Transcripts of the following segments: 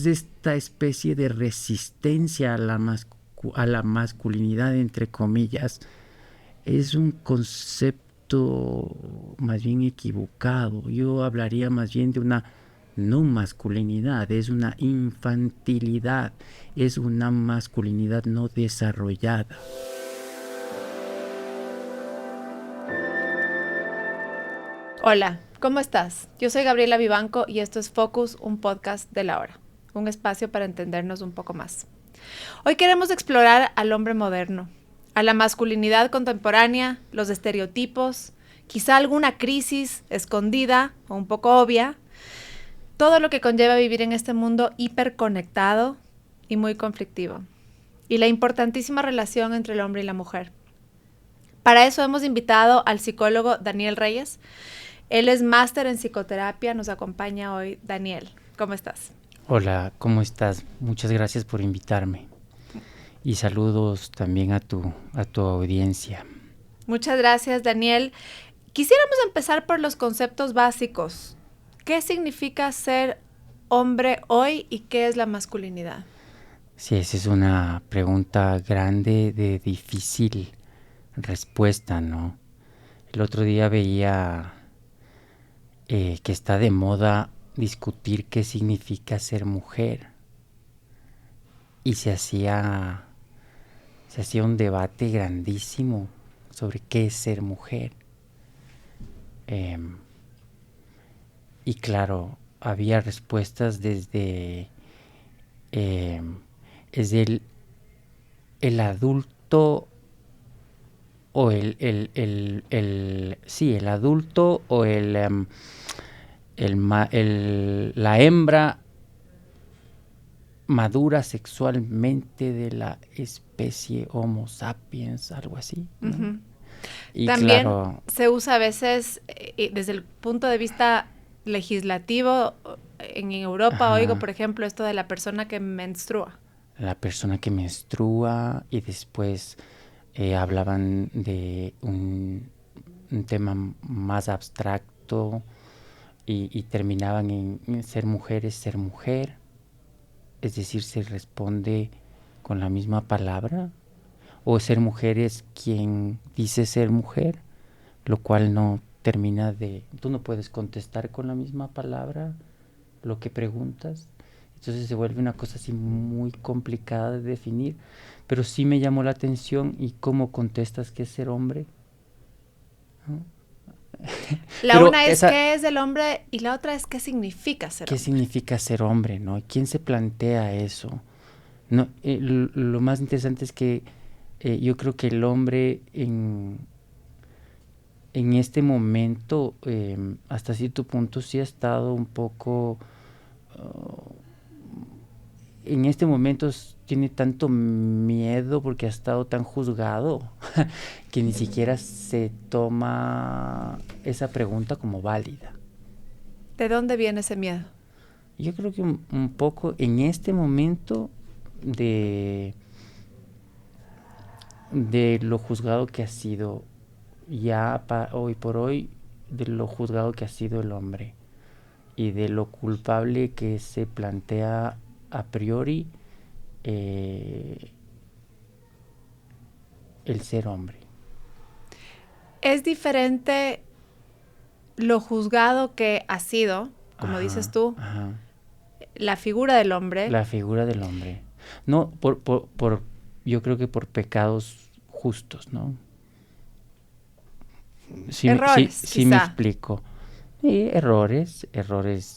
es esta especie de resistencia a la masculinidad, entre comillas. Es un concepto más bien equivocado. Yo hablaría más bien de una no masculinidad, es una infantilidad, es una masculinidad no desarrollada. Hola, ¿cómo estás? Yo soy Gabriela Vivanco y esto es Focus, un podcast de la hora, un espacio para entendernos un poco más. Hoy queremos explorar al hombre moderno, a la masculinidad contemporánea, los estereotipos, quizá alguna crisis escondida o un poco obvia, todo lo que conlleva vivir en este mundo hiperconectado y muy conflictivo, y la importantísima relación entre el hombre y la mujer. Para eso hemos invitado al psicólogo Daniel Reyes. Él es máster en psicoterapia, nos acompaña hoy. Daniel, ¿cómo estás? Hola, ¿cómo estás? Muchas gracias por invitarme. Y saludos también a tu audiencia. Muchas gracias, Daniel. Quisiéramos empezar por los conceptos básicos. ¿Qué significa ser hombre hoy y qué es la masculinidad? Sí, esa es una pregunta grande de difícil respuesta, ¿no? El otro día veía que está de moda discutir qué significa ser mujer. Y se hacía un debate grandísimo sobre qué es ser mujer. Y claro, había respuestas desde el adulto o el adulto o la hembra madura sexualmente de la especie Homo sapiens, algo así, ¿no? Uh-huh. Y también claro, se usa a veces desde el punto de vista legislativo. En Europa oigo, por ejemplo, esto de la persona que menstrua. La persona que menstrua, y después hablaban de un tema más abstracto y terminaban en ser mujer es ser mujer. Es decir, se responde con la misma palabra, o ser mujer es quien dice ser mujer, lo cual no termina de... Tú no puedes contestar con la misma palabra lo que preguntas. Entonces se vuelve una cosa así muy complicada de definir, pero sí me llamó la atención. ¿Y cómo contestas que es ser hombre? ¿No? La Pero una es esa, qué es el hombre y la otra es qué significa ser ¿qué hombre. significa ser hombre, no? ¿Quién se plantea eso? No, lo más interesante es que yo creo que el hombre en este momento, hasta cierto punto, sí ha estado un poco... en este momento tiene tanto miedo porque ha estado tan juzgado que ni siquiera se toma esa pregunta como válida. ¿De dónde viene ese miedo? Yo creo que un poco en este momento de lo juzgado que ha sido ya hoy por hoy, de lo juzgado que ha sido el hombre y de lo culpable que se plantea a priori el ser hombre. Es diferente lo juzgado que ha sido, como dices tú, Ajá. la figura del hombre. La figura del hombre. No, yo creo que por pecados justos, ¿no? Errores, Sí me quizá. explico. Errores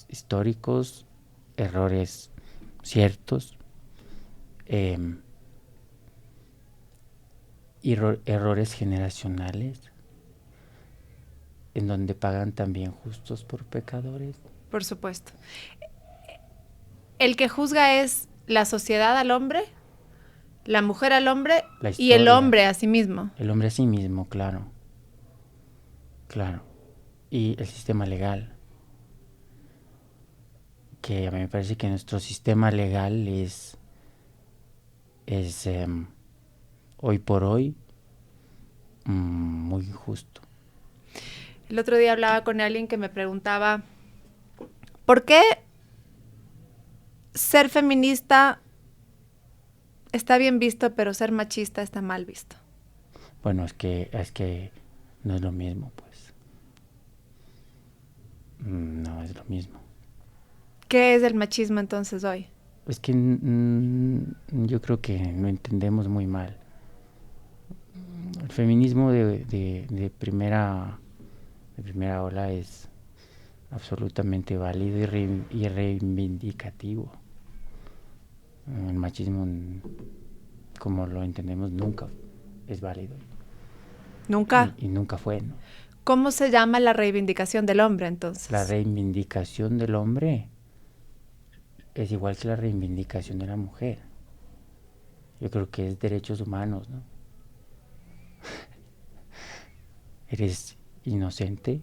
históricos, errores ciertos, eh, errores generacionales, en donde pagan también justos por pecadores. Por supuesto. El que juzga es la sociedad al hombre, la mujer al hombre y el hombre a sí mismo. El hombre a sí mismo, claro. Claro. Y el sistema legal. Que a mí me parece que nuestro sistema legal es hoy por hoy muy injusto. El otro día hablaba con alguien que me preguntaba, ¿por qué ser feminista está bien visto, pero ser machista está mal visto. Bueno, es que no es lo mismo, pues. No es lo mismo. ¿Qué es el machismo entonces hoy? Es que yo creo que lo entendemos muy mal. El feminismo de primera ola es absolutamente válido y reivindicativo. El machismo, como lo entendemos, nunca es válido. Nunca. Y nunca fue, ¿no? ¿Cómo se llama la reivindicación del hombre entonces? La reivindicación del hombre es igual que la reivindicación de la mujer. Yo creo que es derechos humanos, ¿no? Eres inocente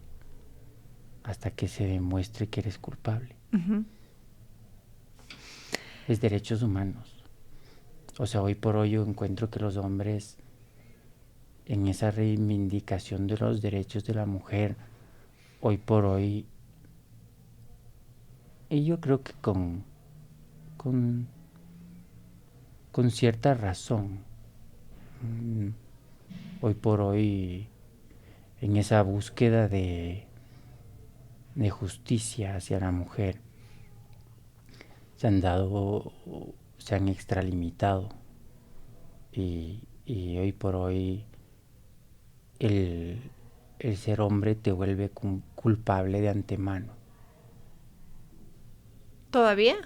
hasta que se demuestre que eres culpable. Uh-huh. Es derechos humanos. O sea, hoy por hoy yo encuentro que los hombres, en esa reivindicación de los derechos de la mujer, hoy por hoy, y yo creo que con cierta razón, hoy por hoy, en esa búsqueda de justicia hacia la mujer, se han extralimitado y hoy por hoy el ser hombre te vuelve culpable de antemano. ¿Todavía?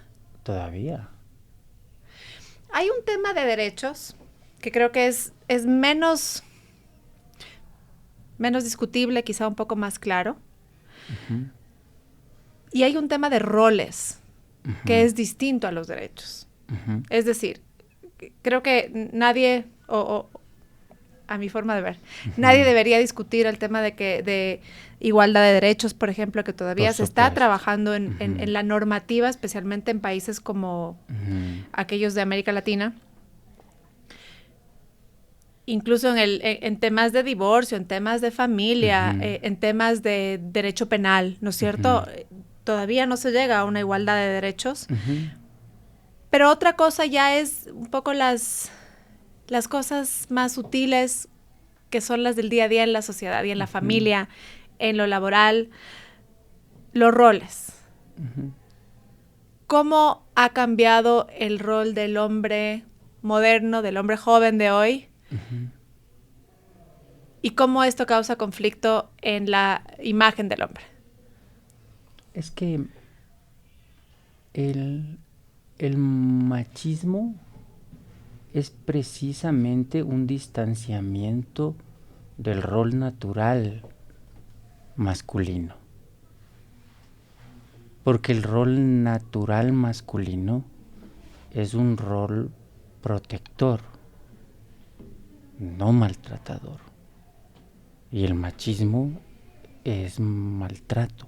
Todavía. Hay un tema de derechos que creo que es menos discutible, quizá un poco más claro. Uh-huh. Y hay un tema de roles Uh-huh. que es distinto a los derechos. Uh-huh. Es decir, creo que nadie, o a mi forma de ver, uh-huh, nadie debería discutir el tema de igualdad de derechos, por ejemplo, que todavía se está trabajando en, uh-huh, en la normativa, especialmente en países como uh-huh, aquellos de América Latina. Incluso en temas de divorcio, en temas de familia, uh-huh, en temas de derecho penal, ¿no es cierto? Uh-huh. Todavía no se llega a una igualdad de derechos. Uh-huh. Pero otra cosa ya es un poco las cosas más sutiles, que son las del día a día en la sociedad y en la uh-huh, familia, en lo laboral, los roles. Uh-huh. ¿Cómo ha cambiado el rol del hombre moderno, del hombre joven de hoy? Uh-huh. ¿Y cómo esto causa conflicto en la imagen del hombre? Es que el machismo es precisamente un distanciamiento del rol natural masculino. Porque el rol natural masculino es un rol protector, no maltratador. Y el machismo es maltrato.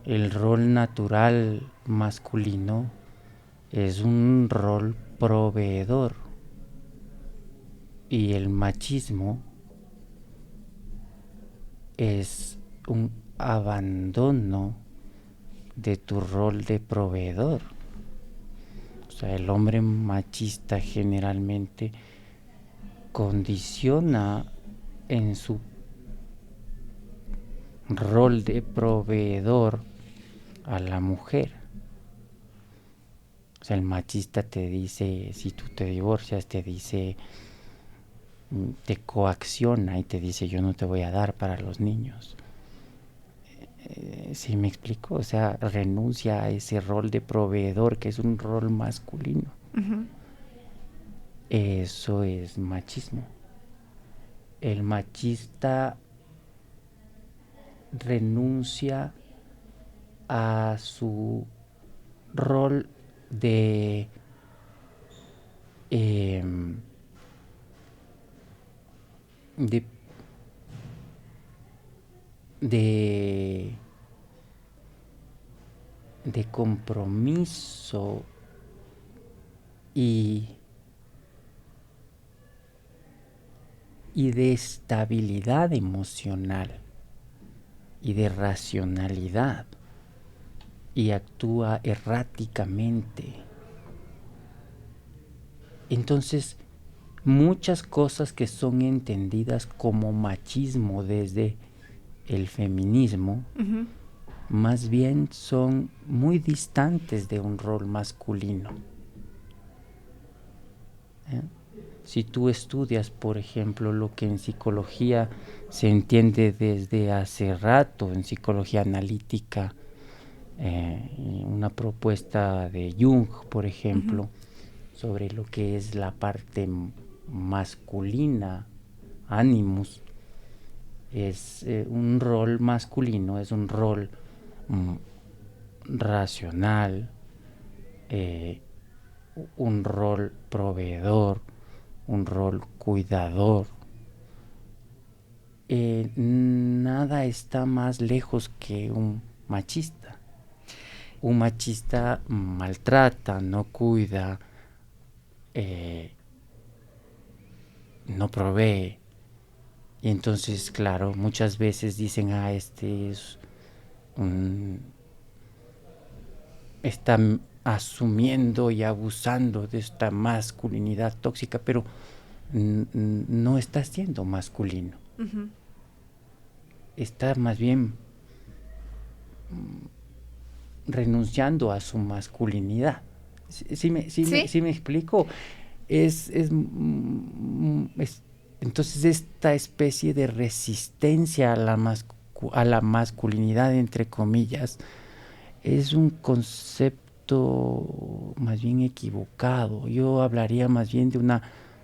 El rol natural masculino es un rol proveedor. Y el machismo es un abandono de tu rol de proveedor. O sea, el hombre machista generalmente condiciona en su rol de proveedor a la mujer. O sea, el machista te dice, si tú te divorcias, te dice, te coacciona y te dice, yo no te voy a dar para los niños. ¿Sí me explico? O sea, renuncia a ese rol de proveedor que es un rol masculino. Uh-huh. Eso es machismo. El machista renuncia a su rol de compromiso y de estabilidad emocional y de racionalidad y actúa erráticamente. Entonces, muchas cosas que son entendidas como machismo desde el feminismo, más bien son muy distantes de un rol masculino. Si tú estudias, por ejemplo, lo que en psicología se entiende desde hace rato, en psicología analítica, una propuesta de Jung, por ejemplo, sobre lo que es la parte masculina, animus, es un rol masculino, es un rol racional, un rol proveedor, un rol cuidador. Nada está más lejos que un machista. Un machista maltrata, no cuida, no provee. Y entonces, claro, muchas veces dicen, este es está asumiendo y abusando de esta masculinidad tóxica, pero no está siendo masculino. Está más bien renunciando a su masculinidad. ¿Sí me explico? Entonces esta especie de resistencia a la masculinidad, entre comillas, es un concepto más bien equivocado. Yo hablaría más bien de una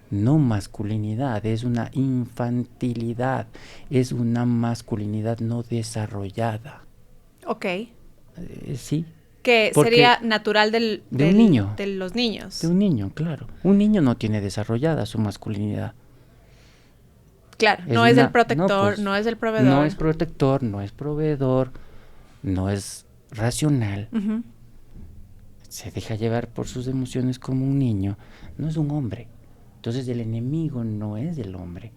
no masculinidad, es una infantilidad, es una masculinidad no desarrollada. Ok. Sí. Que sería natural de un niño. De los niños. De un niño, claro. Un niño no tiene desarrollada su masculinidad. Claro, no es el protector, no es el proveedor. No es protector, no es proveedor, no es racional. Se deja llevar por sus emociones como un niño. No es un hombre. Entonces el enemigo no es el hombre.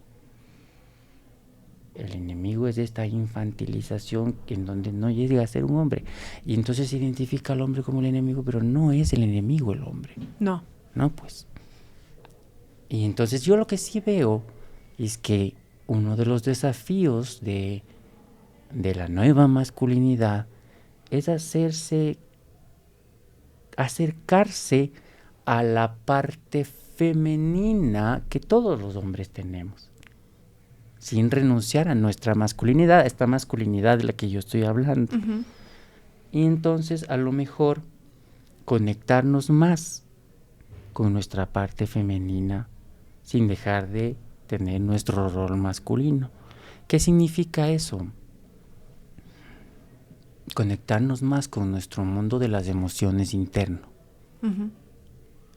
El enemigo es esta infantilización en donde no llega a ser un hombre. Y entonces se identifica al hombre como el enemigo, pero no es el enemigo el hombre. No. No, pues. Y entonces yo lo que sí veo es que uno de los desafíos de la nueva masculinidad es acercarse a la parte femenina que todos los hombres tenemos, sin renunciar a nuestra masculinidad, a esta masculinidad de la que yo estoy hablando. Y entonces a lo mejor conectarnos más con nuestra parte femenina sin dejar de tener nuestro rol masculino. ¿Qué significa eso? Conectarnos más con nuestro mundo de las emociones interno.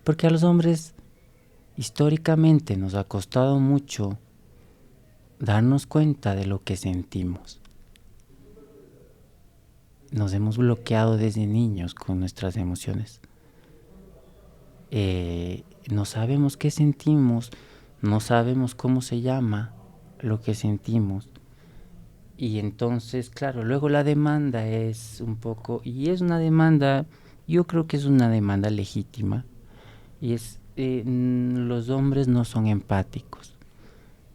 Porque a los hombres históricamente nos ha costado mucho darnos cuenta de lo que sentimos. Nos hemos bloqueado desde niños con nuestras emociones. No sabemos qué sentimos, no sabemos cómo se llama lo que sentimos. Y entonces, claro, luego la demanda es un poco, y es una demanda, yo creo que es una demanda legítima, y es, los hombres no son empáticos,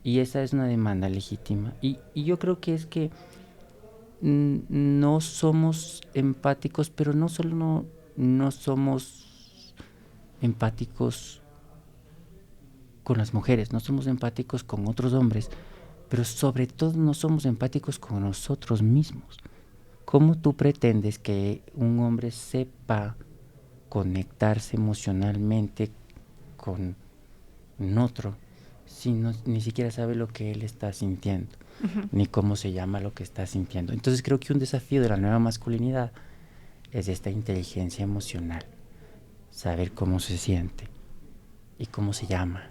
y esa es una demanda legítima, y yo creo que es que no somos empáticos, pero no solo no somos empáticos con las mujeres, no somos empáticos con otros hombres, pero sobre todo no somos empáticos con nosotros mismos. ¿Cómo tú pretendes que un hombre sepa conectarse emocionalmente con otro si ni siquiera sabe lo que él está sintiendo, ni cómo se llama lo que está sintiendo? Entonces creo que un desafío de la nueva masculinidad es esta inteligencia emocional, saber cómo se siente y cómo se llama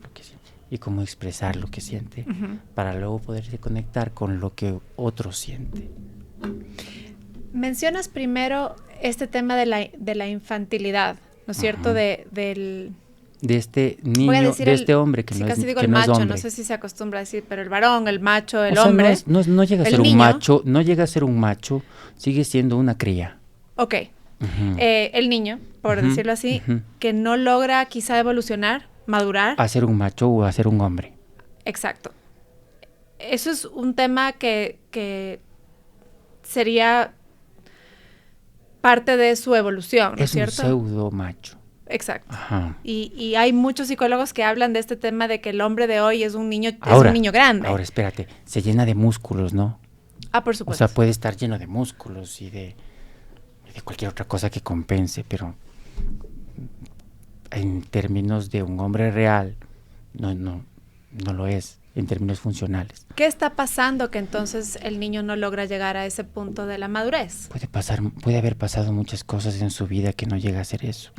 lo que siente y cómo expresar lo que siente para luego poderse conectar con lo que otro siente. Mencionas primero este tema de la infantilidad, ¿no es cierto? De este niño, de este hombre que no es hombre. Casi digo el macho, no sé si se acostumbra a decir, pero el varón, el macho, el hombre. No llega a ser un macho, no llega a ser un macho, sigue siendo una cría. Ok. Ujú, El niño, por ujú, decirlo así, ujú. que no logra quizá evolucionar, madurar. A ser un macho o a ser un hombre. Exacto. Eso es un tema que sería parte de su evolución, ¿no es Es un cierto? pseudo macho. Exacto. Ajá. Y hay muchos psicólogos que hablan de este tema de que el hombre de hoy es un Ahora, niño grande. ahora espérate, se llena de músculos, ¿no? Ah, por O sea, supuesto. puede estar lleno de músculos y de cualquier otra cosa que compense, pero en términos de un hombre real, no lo es, en términos funcionales. ¿Qué está pasando que entonces el niño no logra llegar a ese punto de la madurez? Puede haber pasado muchas cosas en su vida que no llega a ser eso.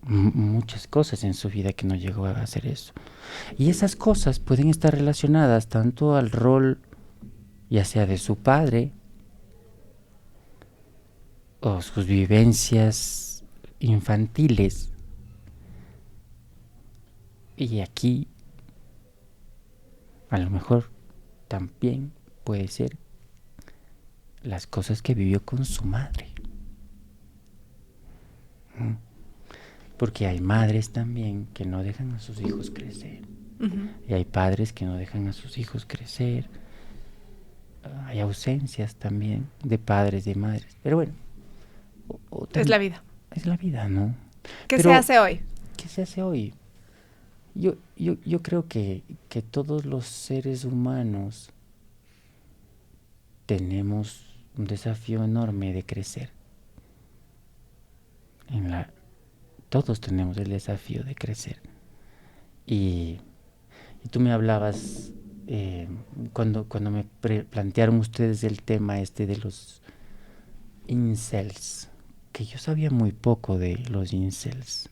Muchas cosas en su vida que no llegó a hacer eso. Y esas cosas pueden estar relacionadas tanto al rol, ya sea de su padre, o sus vivencias infantiles. Y aquí, a lo mejor, también puede ser las cosas que vivió con su madre. Porque hay madres también que no dejan a sus hijos crecer. Y hay padres que no dejan a sus hijos crecer. Hay ausencias también de padres, de madres. Pero bueno, Es la vida. es la vida, ¿no? ¿Qué se Pero, hace hoy? ¿qué se hace hoy? Yo creo que todos los seres humanos tenemos un desafío enorme de crecer. Todos tenemos el desafío de crecer. Y tú me hablabas, cuando me plantearon ustedes el tema este de los incels, que yo sabía muy poco de los incels,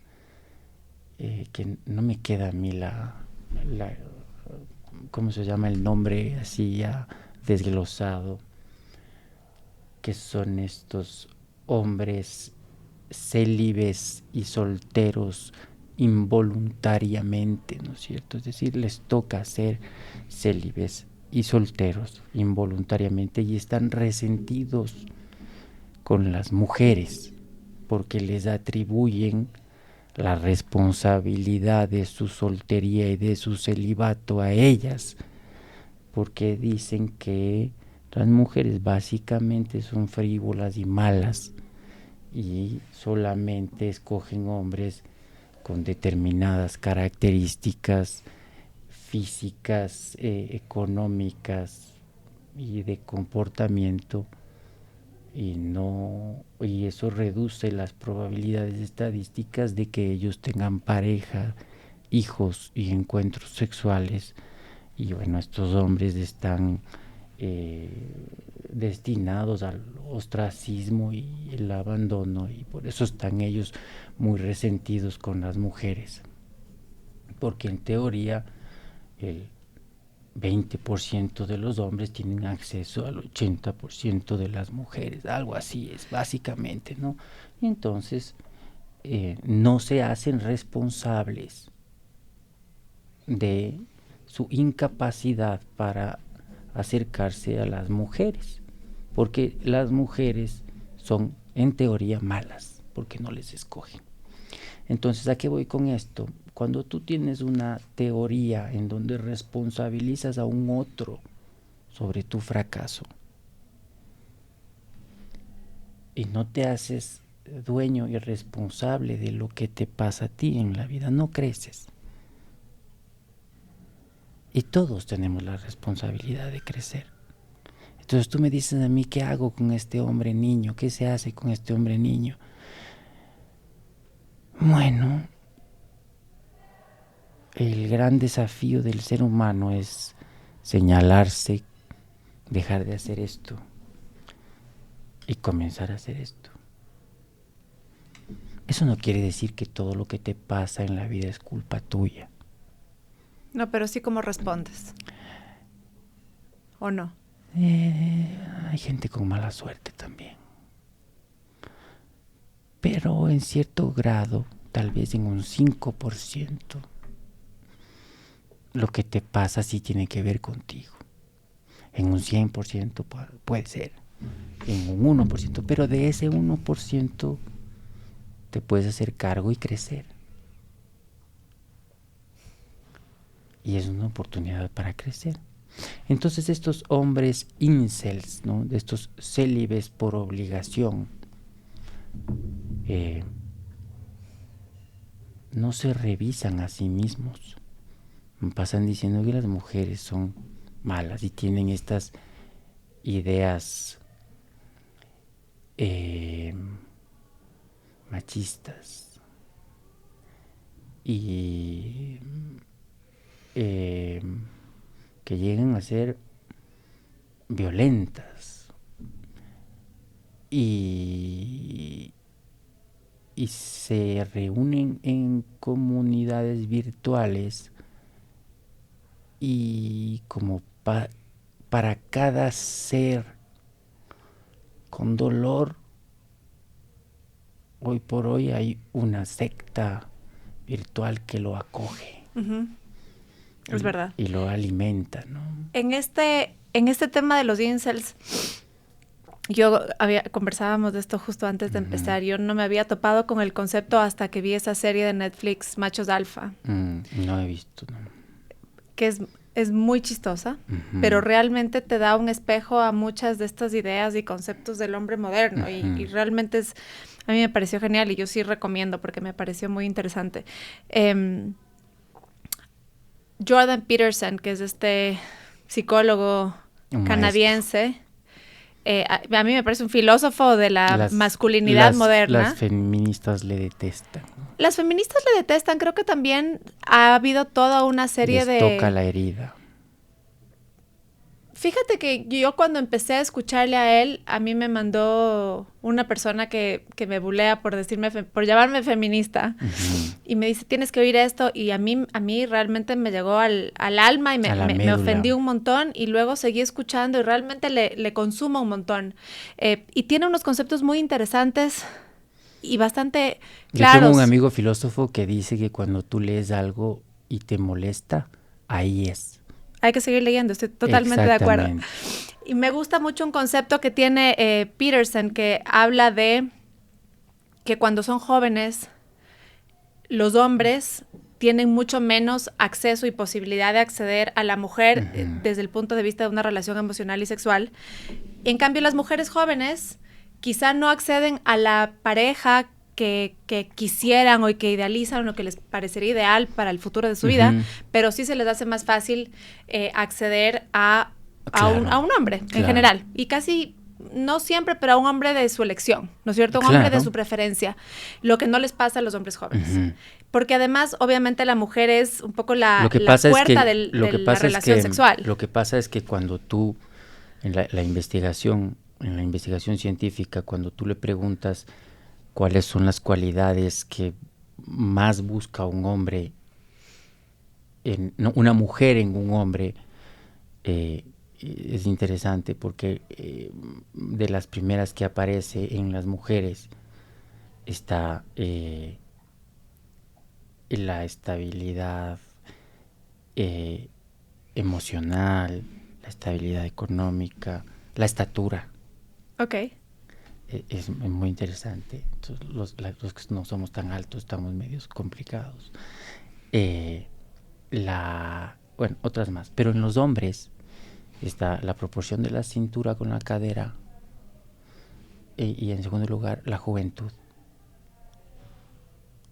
que no me queda a mí la ¿cómo se llama el nombre así ya desglosado? Que son estos hombres célibes y solteros involuntariamente, ¿no es cierto? Es decir, les toca ser célibes y solteros involuntariamente y están resentidos con las mujeres porque les atribuyen la responsabilidad de su soltería y de su celibato a ellas, porque dicen que las mujeres básicamente son frívolas y malas y solamente escogen hombres con determinadas características físicas, económicas y de comportamiento, y eso reduce las probabilidades estadísticas de que ellos tengan pareja, hijos y encuentros sexuales. Y bueno, estos hombres están destinados al ostracismo y el abandono, y por eso están ellos muy resentidos con las mujeres, porque en teoría el 20% de los hombres tienen acceso al 80% de las mujeres, algo así es básicamente, ¿no? Y entonces no se hacen responsables de su incapacidad para acercarse a las mujeres, porque las mujeres son en teoría malas, porque no les escogen. Entonces, ¿a qué voy con esto? Cuando tú tienes una teoría en donde responsabilizas a un otro sobre tu fracaso y no te haces dueño y responsable de lo que te pasa a ti en la vida, no creces. Y todos tenemos la responsabilidad de crecer. Entonces tú me dices a mí, ¿qué hago con este hombre niño? ¿Qué se hace con este hombre niño? Bueno, el gran desafío del ser humano es señalarse, dejar de hacer esto y comenzar a hacer esto. Eso no quiere decir que todo lo que te pasa en la vida es culpa tuya. No, pero sí cómo respondes. ¿O no? Hay gente con mala suerte también. Pero en cierto grado, tal vez en un 5%, lo que te pasa sí tiene que ver contigo. En un 100% puede ser. en un 1%, pero de ese 1% te puedes hacer cargo y crecer. Y es una oportunidad para crecer. Entonces estos hombres incels, ¿no? De estos célibes por obligación, no se revisan a sí mismos. Pasan diciendo que las mujeres son malas y tienen estas ideas machistas y que llegan a ser violentas y se reúnen en comunidades virtuales y como para cada ser con dolor, hoy por hoy hay una secta virtual que lo acoge. Es verdad. Y lo alimenta, ¿no? En este tema de los incels, conversábamos de esto justo antes de empezar. Yo no me había topado con el concepto hasta que vi esa serie de Netflix, Machos Alfa. No he visto, ¿no? Que es muy chistosa, pero realmente te da un espejo a muchas de estas ideas y conceptos del hombre moderno. Y realmente a mí me pareció genial y yo sí recomiendo porque me pareció muy interesante. Jordan Peterson, que es este psicólogo canadiense, a mí me parece un filósofo de la masculinidad moderna. Las feministas le detestan, ¿no? Las feministas le detestan. Creo que también ha habido toda una serie Les toca la herida. Fíjate que yo cuando empecé a escucharle a él, a mí me mandó una persona que me bulea por llamarme feminista. Y me dice, tienes que oír esto. Y a mí realmente me llegó al alma y me ofendí un montón. Y luego seguí escuchando y realmente le consumo un montón. Y tiene unos conceptos muy interesantes y bastante claros. Yo tengo un amigo filósofo que dice que cuando tú lees algo y te molesta, ahí es. Hay que seguir leyendo, estoy totalmente de acuerdo. Y me gusta mucho un concepto que tiene Peterson, que habla de que cuando son jóvenes, los hombres tienen mucho menos acceso y posibilidad de acceder a la mujer desde el punto de vista de una relación emocional y sexual. En cambio, las mujeres jóvenes quizá no acceden a la pareja que quisieran o que idealizan o que les parecería ideal para el futuro de su vida, pero sí se les hace más fácil acceder a un hombre en general. Y casi, no siempre, pero a un hombre de su elección, ¿no es cierto? Un hombre de su preferencia. Lo que no les pasa a los hombres jóvenes. Porque además, obviamente, la mujer es un poco la puerta de la relación sexual. Lo que pasa es que cuando tú, en la investigación científica, cuando tú le preguntas cuáles son las cualidades que más busca un hombre, una mujer en un hombre, es interesante porque de las primeras que aparece en las mujeres está la estabilidad emocional, la estabilidad económica, la estatura. Ok. Es muy interesante. Entonces, los que no somos tan altos estamos medios complicados. Bueno, otras más. Pero en los hombres está la proporción de la cintura con la cadera y en segundo lugar la juventud.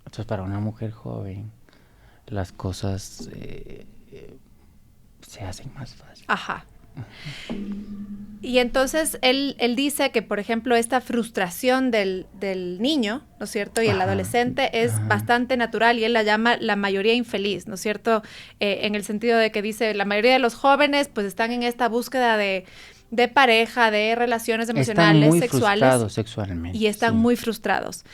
Entonces, para una mujer joven las cosas se hacen más fácil. Ajá. Y entonces él dice que, por ejemplo, esta frustración del niño, ¿no es cierto? Y el adolescente es bastante natural y él la llama la mayoría infeliz, ¿no es cierto? En el sentido de que dice, la mayoría de los jóvenes pues están en esta búsqueda de pareja, de relaciones emocionales, están muy sexuales. Frustrados sexualmente. Y están muy frustrados.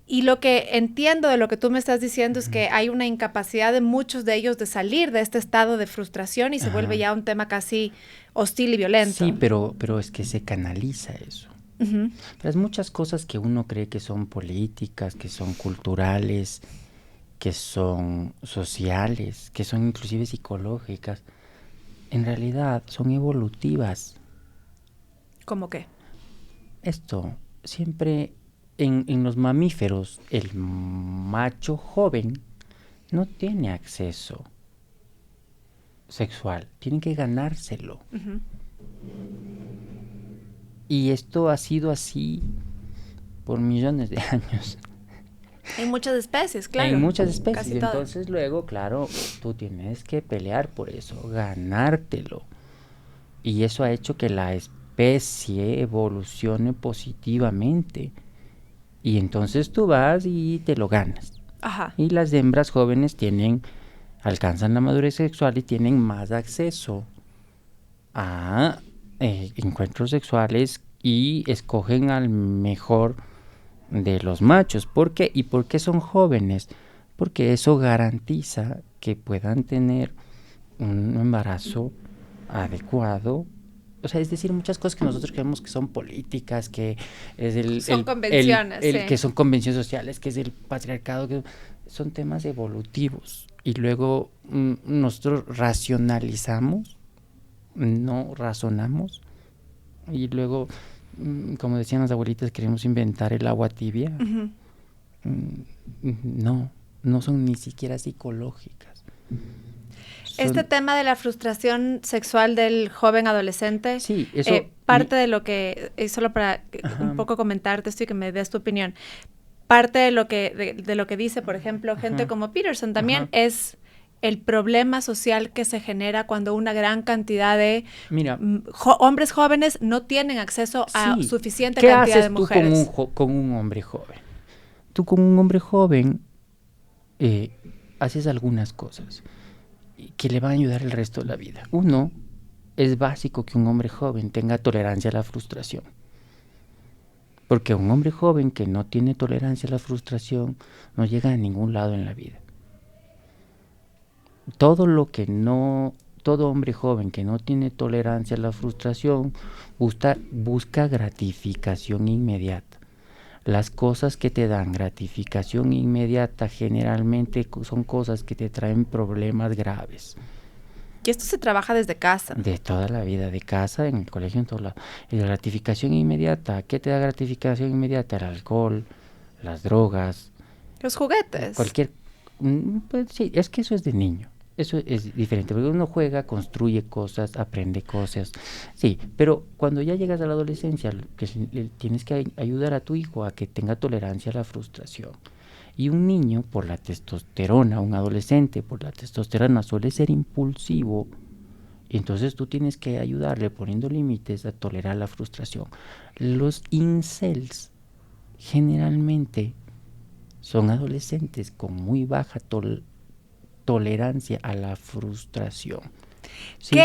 Y lo que entiendo de lo que tú me estás diciendo es que hay una incapacidad de muchos de ellos de salir de este estado de frustración y se vuelve ya un tema casi hostil y violento. Sí, pero es que se canaliza eso. Pero es muchas cosas que uno cree que son políticas, que son culturales, que son sociales, que son inclusive psicológicas. En realidad son evolutivas. ¿Cómo qué? Esto, siempre en los mamíferos, el macho joven no tiene acceso sexual, tiene que ganárselo. Ujú. Y esto ha sido así por millones de años. En muchas especies, claro. En muchas especies. Casi Y todas. entonces luego, claro, tú tienes que pelear por eso, ganártelo. Y eso ha hecho que la especie evolucione positivamente. Y entonces tú vas y te lo ganas. Ajá. Y las hembras jóvenes alcanzan la madurez sexual y tienen más acceso a encuentros sexuales y escogen al mejor de los machos. ¿Por qué? ¿Y por qué son jóvenes? Porque eso garantiza que puedan tener un embarazo adecuado. O sea, es decir, muchas cosas que nosotros creemos que son políticas, que es Son convenciones, sí. que son convenciones sociales, que es el patriarcado, que son temas evolutivos. Y luego nosotros racionalizamos, no razonamos, y luego, como decían las abuelitas, queremos inventar el agua tibia. Ujú. No, no son ni siquiera psicológicas. Este tema de la frustración sexual del joven adolescente, Sí, eso... parte de lo que, solo para Ajá. un poco comentarte esto y que me des tu opinión, parte de lo que, de lo que dice, por ejemplo, gente Ajá. como Peterson también, Ajá. es el problema social que se genera cuando una gran cantidad de Mira, hombres jóvenes no tienen acceso a sí, suficiente ¿qué cantidad de haces tú mujeres. con un hombre joven? Tú con un hombre joven haces algunas cosas que le van a ayudar el resto de la vida. Uno, es básico que un hombre joven tenga tolerancia a la frustración. Porque un hombre joven que no tiene tolerancia a la frustración no llega a ningún lado en la vida. Todo hombre joven que no tiene tolerancia a la frustración busca gratificación inmediata. Las cosas que te dan gratificación inmediata generalmente son cosas que te traen problemas graves. Y esto se trabaja desde casa. De toda la vida, de casa, en el colegio, en todo lado. Y la gratificación inmediata, ¿qué te da gratificación inmediata? El alcohol, las drogas, Los juguetes. cualquier... Pues sí, es que eso es de niño. Eso es diferente, porque uno juega, construye cosas, aprende cosas. Sí, pero cuando ya llegas a la adolescencia, tienes que ayudar a tu hijo a que tenga tolerancia a la frustración. Y un niño, por la testosterona, un adolescente, por la testosterona, suele ser impulsivo. Y entonces tú tienes que ayudarle poniendo límites a tolerar la frustración. Los incels generalmente son adolescentes con muy baja tolerancia a la frustración. ¿Sí?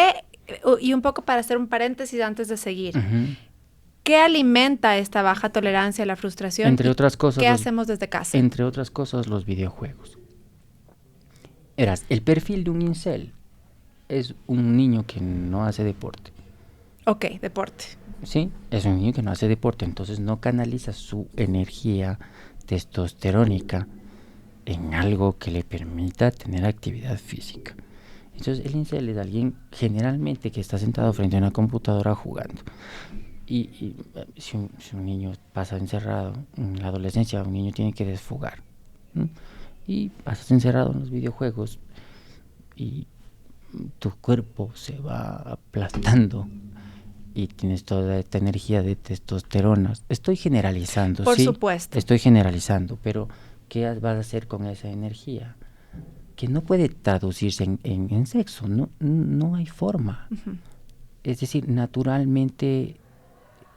Y un poco para hacer un paréntesis antes de seguir. Uh-huh. ¿Qué alimenta esta baja tolerancia a la frustración? Entre otras cosas, ¿Qué hacemos desde casa? Entre otras cosas, los videojuegos. Verás, el perfil de un incel es un niño que no hace deporte. Ok, deporte. Sí, es un niño que no hace deporte, entonces no canaliza su energía testosterónica en algo que le permita tener actividad física. Entonces el incel es alguien generalmente que está sentado frente a una computadora jugando. Y si un niño pasa encerrado en la adolescencia, un niño tiene que desfogar, ¿no? Y pasas encerrado en los videojuegos y tu cuerpo se va aplastando y tienes toda esta energía de testosterona. Estoy generalizando, Por ¿sí? supuesto. Estoy generalizando, pero ¿qué vas a hacer con esa energía? Que no puede traducirse en sexo, no hay forma. Uh-huh. Es decir, naturalmente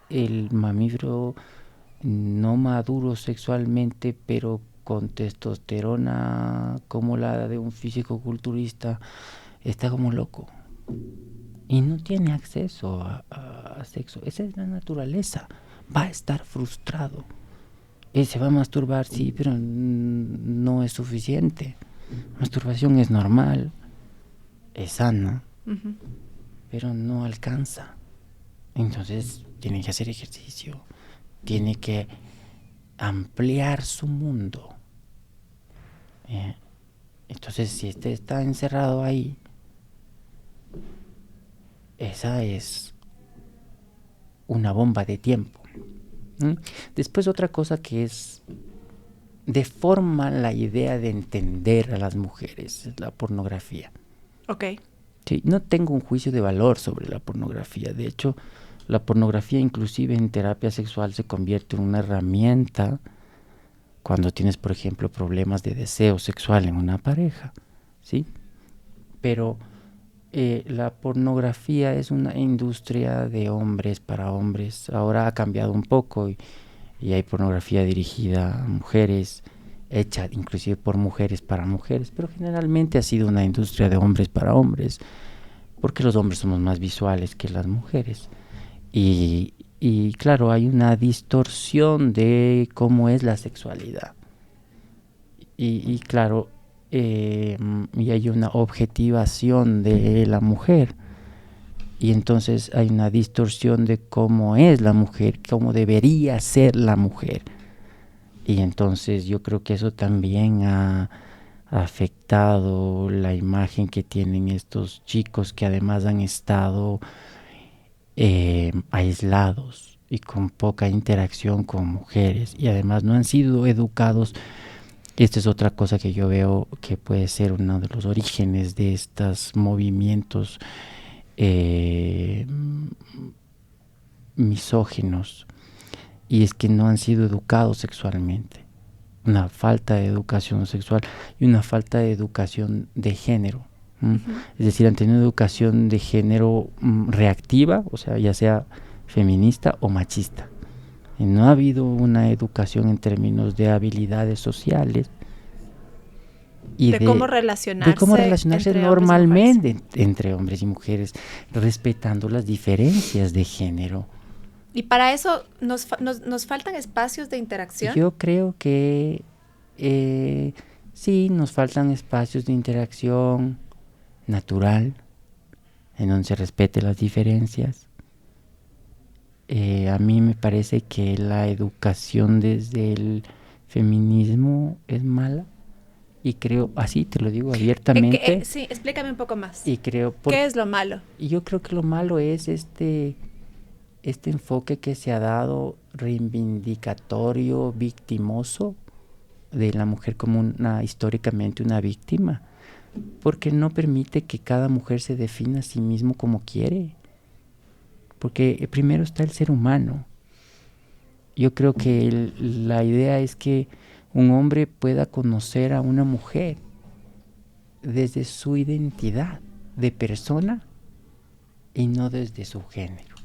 el mamífero no maduro sexualmente, pero con testosterona como la de un físico-culturista, está como loco. Y no tiene acceso a sexo. Esa es la naturaleza. Va a estar frustrado. Y se va a masturbar, sí, pero no es suficiente. Masturbación es normal, es sana, uh-huh, pero no alcanza. Entonces tiene que hacer ejercicio, tiene que ampliar su mundo. Entonces, si este está encerrado ahí, esa es una bomba de tiempo. Después otra cosa que deforma la idea de entender a las mujeres es la pornografía. Ok. Sí, no tengo un juicio de valor sobre la pornografía. De hecho, la pornografía inclusive en terapia sexual se convierte en una herramienta cuando tienes, por ejemplo, problemas de deseo sexual en una pareja, ¿sí? Pero la pornografía es una industria de hombres para hombres. Ahora ha cambiado un poco y hay pornografía dirigida a mujeres, hecha inclusive por mujeres para mujeres, pero generalmente ha sido una industria de hombres para hombres, porque los hombres somos más visuales que las mujeres. Y claro, hay una distorsión de cómo es la sexualidad. Y claro, y hay una objetivación de la mujer. Y entonces hay una distorsión de cómo es la mujer, cómo debería ser la mujer. Y entonces yo creo que eso también ha afectado la imagen que tienen estos chicos que además han estado aislados y con poca interacción con mujeres y además no han sido educados. Esta es otra cosa que yo veo que puede ser uno de los orígenes de estos movimientos misóginos, y es que no han sido educados sexualmente. Una falta de educación sexual y una falta de educación de género. Es decir, han tenido educación de género reactiva, o sea, ya sea feminista o machista. Y no ha habido una educación en términos de habilidades sociales y de cómo relacionarse entre normalmente entre hombres y mujeres, respetando las diferencias de género. Y para eso nos faltan espacios de interacción. Yo creo que sí, nos faltan espacios de interacción natural, en donde se respete las diferencias. A mí me parece que la educación desde el feminismo es mala, y creo, así te lo digo abiertamente. Sí, explícame un poco más. Y creo ¿Qué es lo malo? Y yo creo que lo malo es este enfoque que se ha dado reivindicatorio, victimoso, de la mujer como históricamente una víctima, porque no permite que cada mujer se defina a sí mismo como quiere, porque primero está el ser humano. Yo creo que la idea es que un hombre pueda conocer a una mujer desde su identidad de persona y no desde su género.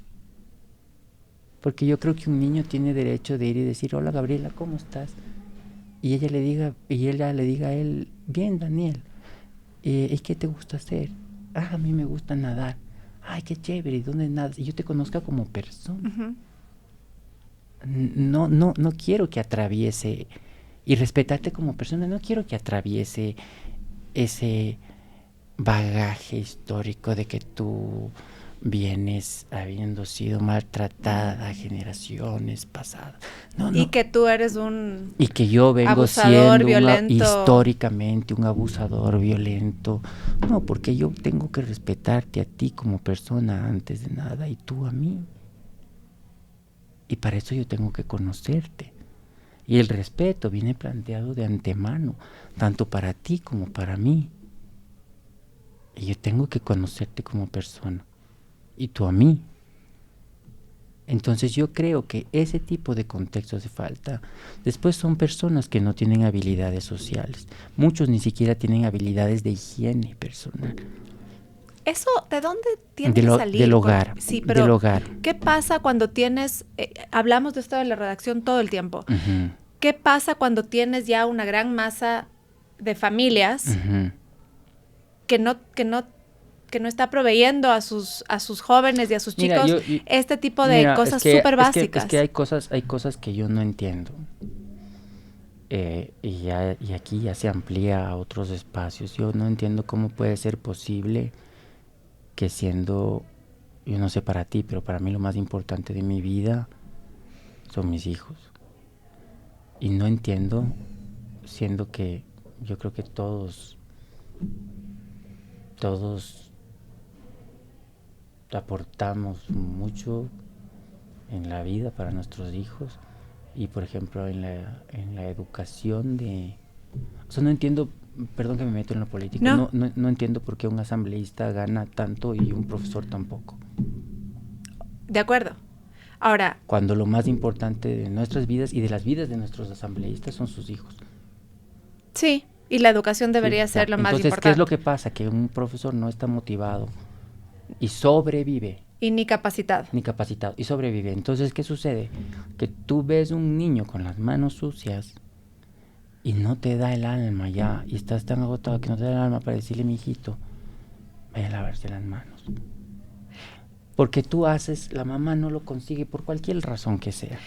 Porque yo creo que un niño tiene derecho de ir y decir: hola Gabriela, ¿cómo estás? Y ella le diga a él: bien, Daniel. ¿Y qué te gusta hacer? A mí me gusta nadar. Ay, qué chévere. ¿Y dónde nadas? Y yo te conozca como persona. No quiero que atraviese, y respetarte como persona, no quiero que atraviese ese bagaje histórico de que tú vienes habiendo sido maltratada generaciones pasadas. Y que tú eres un y que yo vengo abusador siendo históricamente un abusador violento. No, porque yo tengo que respetarte a ti como persona antes de nada, y tú a mí. Y para eso yo tengo que conocerte. Y el respeto viene planteado de antemano, tanto para ti como para mí. Y yo tengo que conocerte como persona, y tú a mí. Entonces yo creo que ese tipo de contexto hace falta. Después son personas que no tienen habilidades sociales. Muchos ni siquiera tienen habilidades de higiene personal. ¿Eso de dónde tiene que salir? Del hogar. Sí, pero del hogar. ¿qué pasa cuando tienes, hablamos de esto de la redacción todo el tiempo, Uh-huh. ¿Qué pasa cuando tienes ya una gran masa de familias Uh-huh. que no está proveyendo a sus jóvenes y a sus chicos este tipo de cosas súper básicas? Es que hay cosas que yo no entiendo. Y aquí ya se amplía a otros espacios. Yo no entiendo cómo puede ser posible que siendo, yo no sé para ti, pero para mí lo más importante de mi vida son mis hijos. Y no entiendo, siendo que yo creo que todos aportamos mucho en la vida para nuestros hijos y, por ejemplo, en la educación de... O sea, no entiendo, perdón que me meto en lo político, no entiendo por qué un asambleísta gana tanto y un profesor tampoco. De acuerdo. Ahora... Cuando lo más importante de nuestras vidas y de las vidas de nuestros asambleístas son sus hijos. Sí, y la educación debería ser lo más importante. Entonces, ¿qué es lo que pasa? Que un profesor no está motivado y sobrevive. Y ni capacitado. Y sobrevive. Entonces, ¿qué sucede? Que tú ves un niño con las manos sucias y no te da el alma ya, y estás tan agotado que no te da el alma para decirle, mijito, vaya a lavarse las manos. Porque tú haces, la mamá no lo consigue por cualquier razón que sea.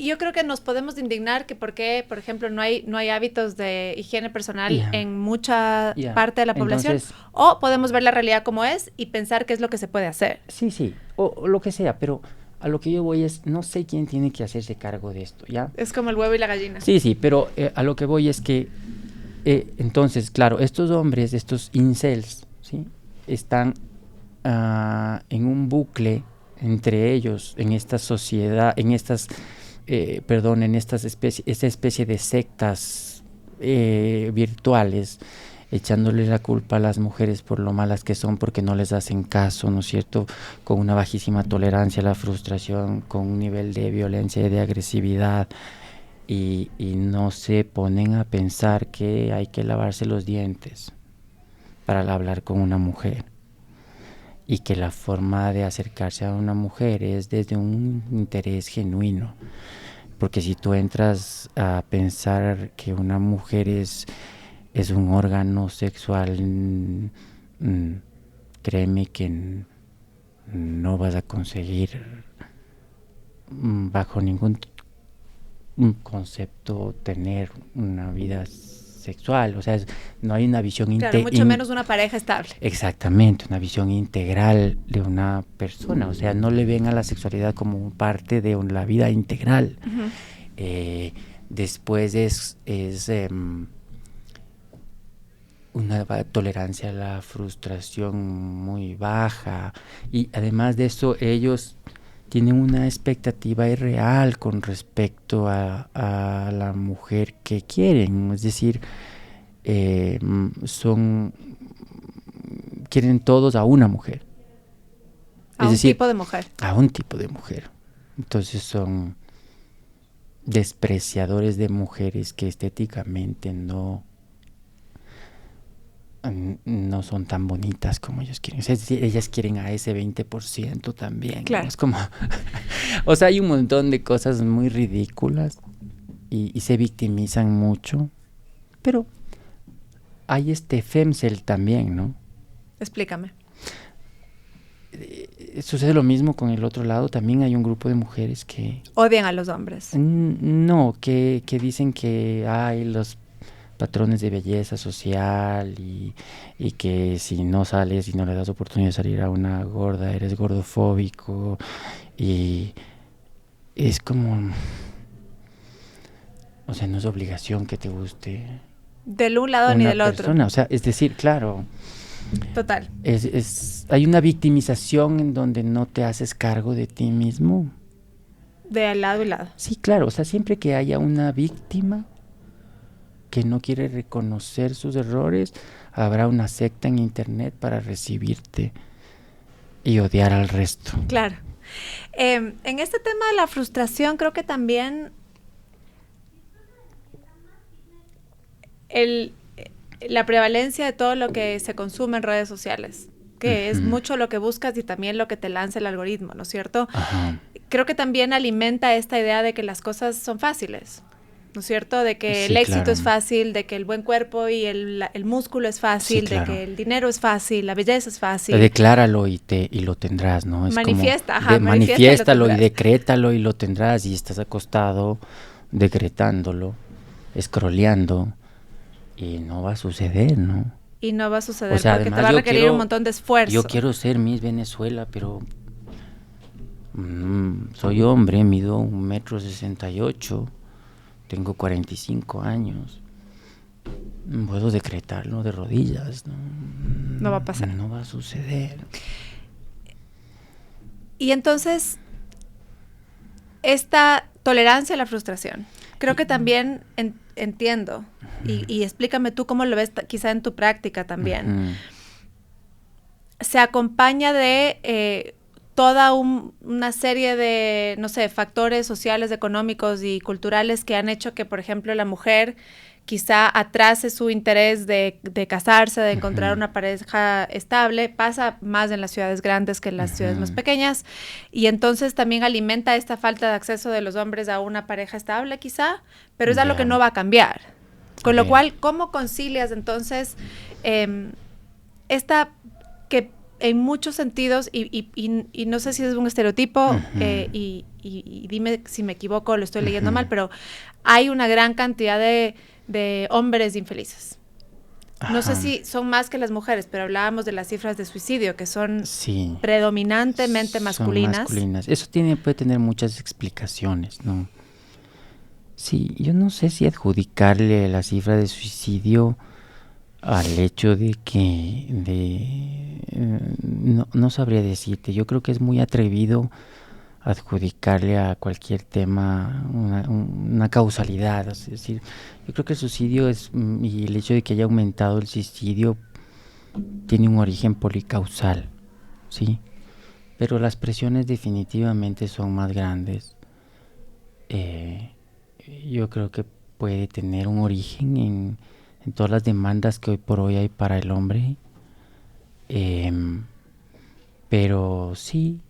Yo creo que nos podemos indignar que por qué, por ejemplo, no hay hábitos de higiene personal en mucha parte de la población. Entonces, o podemos ver la realidad como es y pensar qué es lo que se puede hacer. Sí, o lo que sea, pero a lo que yo voy es, no sé quién tiene que hacerse cargo de esto, ¿ya? Es como el huevo y la gallina. Sí, pero a lo que voy es que, entonces, claro, estos hombres, estos incels, ¿sí? Están en un bucle entre ellos, en esta sociedad, en estas... en esta especie de sectas virtuales, echándole la culpa a las mujeres por lo malas que son porque no les hacen caso, ¿no es cierto? Con una bajísima tolerancia a la frustración, con un nivel de violencia y de agresividad, y no se ponen a pensar que hay que lavarse los dientes para hablar con una mujer. Y que la forma de acercarse a una mujer es desde un interés genuino. Porque si tú entras a pensar que una mujer es un órgano sexual, créeme que no vas a conseguir bajo ningún concepto tener una vida sexual, o sea, no hay una visión integral. Claro, mucho menos una pareja estable. Exactamente, una visión integral de una persona, o sea, no le ven a la sexualidad como parte de la vida integral. Uh-huh. Después es una tolerancia a la frustración muy baja, y además de eso ellos tienen una expectativa irreal con respecto a la mujer que quieren, es decir, quieren todos a una mujer. A un tipo de mujer. A un tipo de mujer. Entonces son despreciadores de mujeres que estéticamente no son tan bonitas como ellos quieren. O sea, es decir, ellas quieren a ese 20% también. Claro. ¿No? Es como... o sea, hay un montón de cosas muy ridículas y se victimizan mucho. Pero hay femcel también, ¿no? Explícame. Sucede lo mismo con el otro lado. También hay un grupo de mujeres que... odian a los hombres. No, que dicen que hay los patrones de belleza social y que si no sales y no le das oportunidad de salir a una gorda, eres gordofóbico, y es como, o sea, no es obligación que te guste del un lado ni del otro. O sea, es decir, claro, total, hay una victimización en donde no te haces cargo de ti mismo. De lado y lado. Sí, claro, o sea, siempre que haya una víctima que no quiere reconocer sus errores, habrá una secta en internet para recibirte y odiar al resto. Claro. En este tema de la frustración, creo que también la prevalencia de todo lo que se consume en redes sociales, que es mucho lo que buscas y también lo que te lanza el algoritmo, ¿no es cierto? Ajá. Creo que también alimenta esta idea de que las cosas son fáciles, ¿no es cierto? De que el éxito es fácil, de que el buen cuerpo y el músculo es fácil, de que el dinero es fácil, la belleza es fácil. Decláralo y lo tendrás, ¿no? Es manifiéstalo y decrétalo y lo tendrás, y estás acostado decretándolo, scrolleando, y no va a suceder, ¿no? Y no va a suceder, o sea, porque te va a requerir un montón de esfuerzo. Yo quiero ser Miss Venezuela, pero soy hombre, mido 1,68 m, tengo 45 años. Puedo decretarlo de rodillas, ¿no? No va a pasar. No va a suceder. Y entonces, esta tolerancia a la frustración. Creo que también entiendo, y explícame tú cómo lo ves quizá en tu práctica también. Se acompaña de toda una serie de, no sé, factores sociales, económicos y culturales que han hecho que, por ejemplo, la mujer quizá atrase su interés de casarse, de encontrar una pareja estable. Pasa más en las ciudades grandes que en las ciudades más pequeñas, y entonces también alimenta esta falta de acceso de los hombres a una pareja estable quizá, pero es algo que no va a cambiar. Con lo cual, ¿cómo concilias entonces esta que en muchos sentidos, y no sé si es un estereotipo, y dime si me equivoco, lo estoy leyendo mal, pero hay una gran cantidad de hombres infelices? No sé si son más que las mujeres, pero hablábamos de las cifras de suicidio, que son predominantemente masculinas. Eso puede tener muchas explicaciones, ¿no? Sí, yo no sé si adjudicarle la cifra de suicidio al hecho de que no sabría decirte. Yo creo que es muy atrevido adjudicarle a cualquier tema una causalidad. Es decir, yo creo que el suicidio y el hecho de que haya aumentado el suicidio tiene un origen policausal, ¿sí? Pero las presiones definitivamente son más grandes. Yo creo que puede tener un origen en todas las demandas que hoy por hoy hay para el hombre. Pero sí,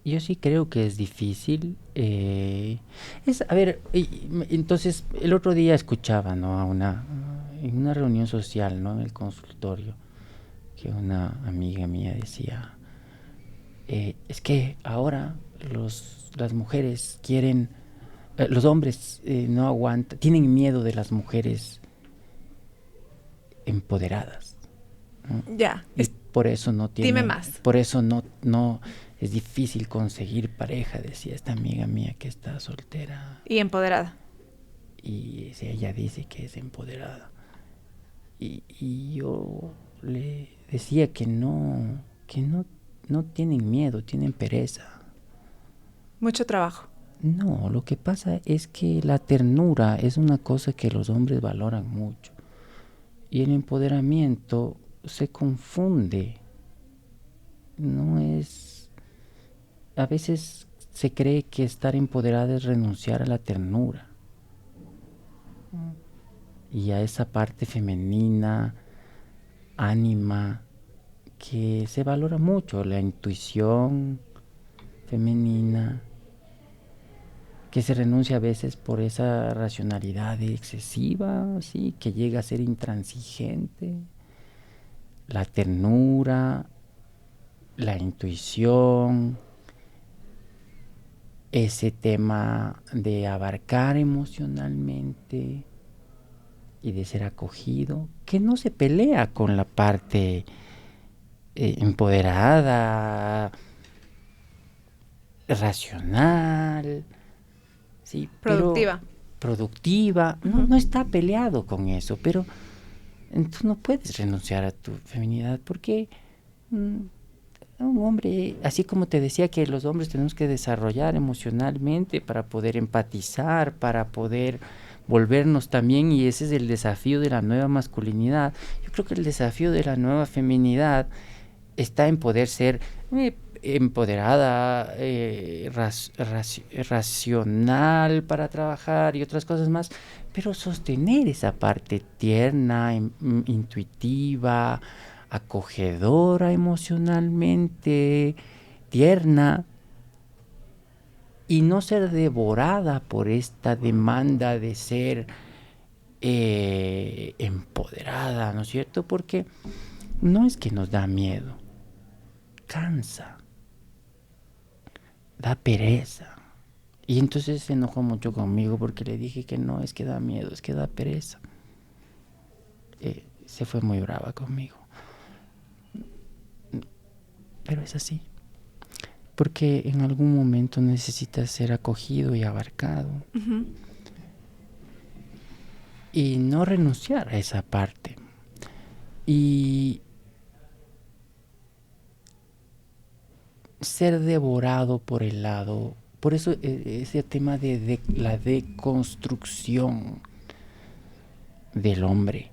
yo sí creo que es difícil. A ver, entonces el otro día escuchaba, ¿no? En una reunión social, ¿no? En el consultorio, que una amiga mía decía, es que ahora las mujeres quieren, los hombres no aguantan, tienen miedo de las mujeres empoderadas, ¿no? Ya. Y por eso no tienen. Dime más. Por eso no es difícil conseguir pareja, decía esta amiga mía que está soltera. Y empoderada. Y ella dice que es empoderada. Y yo le decía que no tienen miedo, tienen pereza. Mucho trabajo. No, lo que pasa es que la ternura es una cosa que los hombres valoran mucho. Y el empoderamiento se confunde. No es... A veces se cree que estar empoderada es renunciar a la ternura. Y a esa parte femenina, ánima, que se valora mucho, la intuición femenina, que se renuncia a veces por esa racionalidad excesiva, ¿sí? Que llega a ser intransigente. La ternura, la intuición, ese tema de abarcar emocionalmente y de ser acogido, que no se pelea con la parte empoderada, racional, sí, productiva. Productiva, no está peleado con eso, pero tú no puedes renunciar a tu feminidad porque un hombre, así como te decía que los hombres tenemos que desarrollar emocionalmente para poder empatizar, para poder volvernos también, y ese es el desafío de la nueva masculinidad. Yo creo que el desafío de la nueva feminidad está en poder ser empoderada, racional para trabajar y otras cosas más, pero sostener esa parte tierna, intuitiva, acogedora emocionalmente, tierna, y no ser devorada por esta demanda de ser empoderada, ¿no es cierto? Porque no es que nos da miedo, cansa, da pereza. Y entonces se enojó mucho conmigo porque le dije que no es que da miedo, es que da pereza. Se fue muy brava conmigo. Pero es así. Porque en algún momento necesitas ser acogido y abarcado. Y no renunciar a esa parte. Y ser devorado por el lado. Por eso ese tema de la deconstrucción del hombre,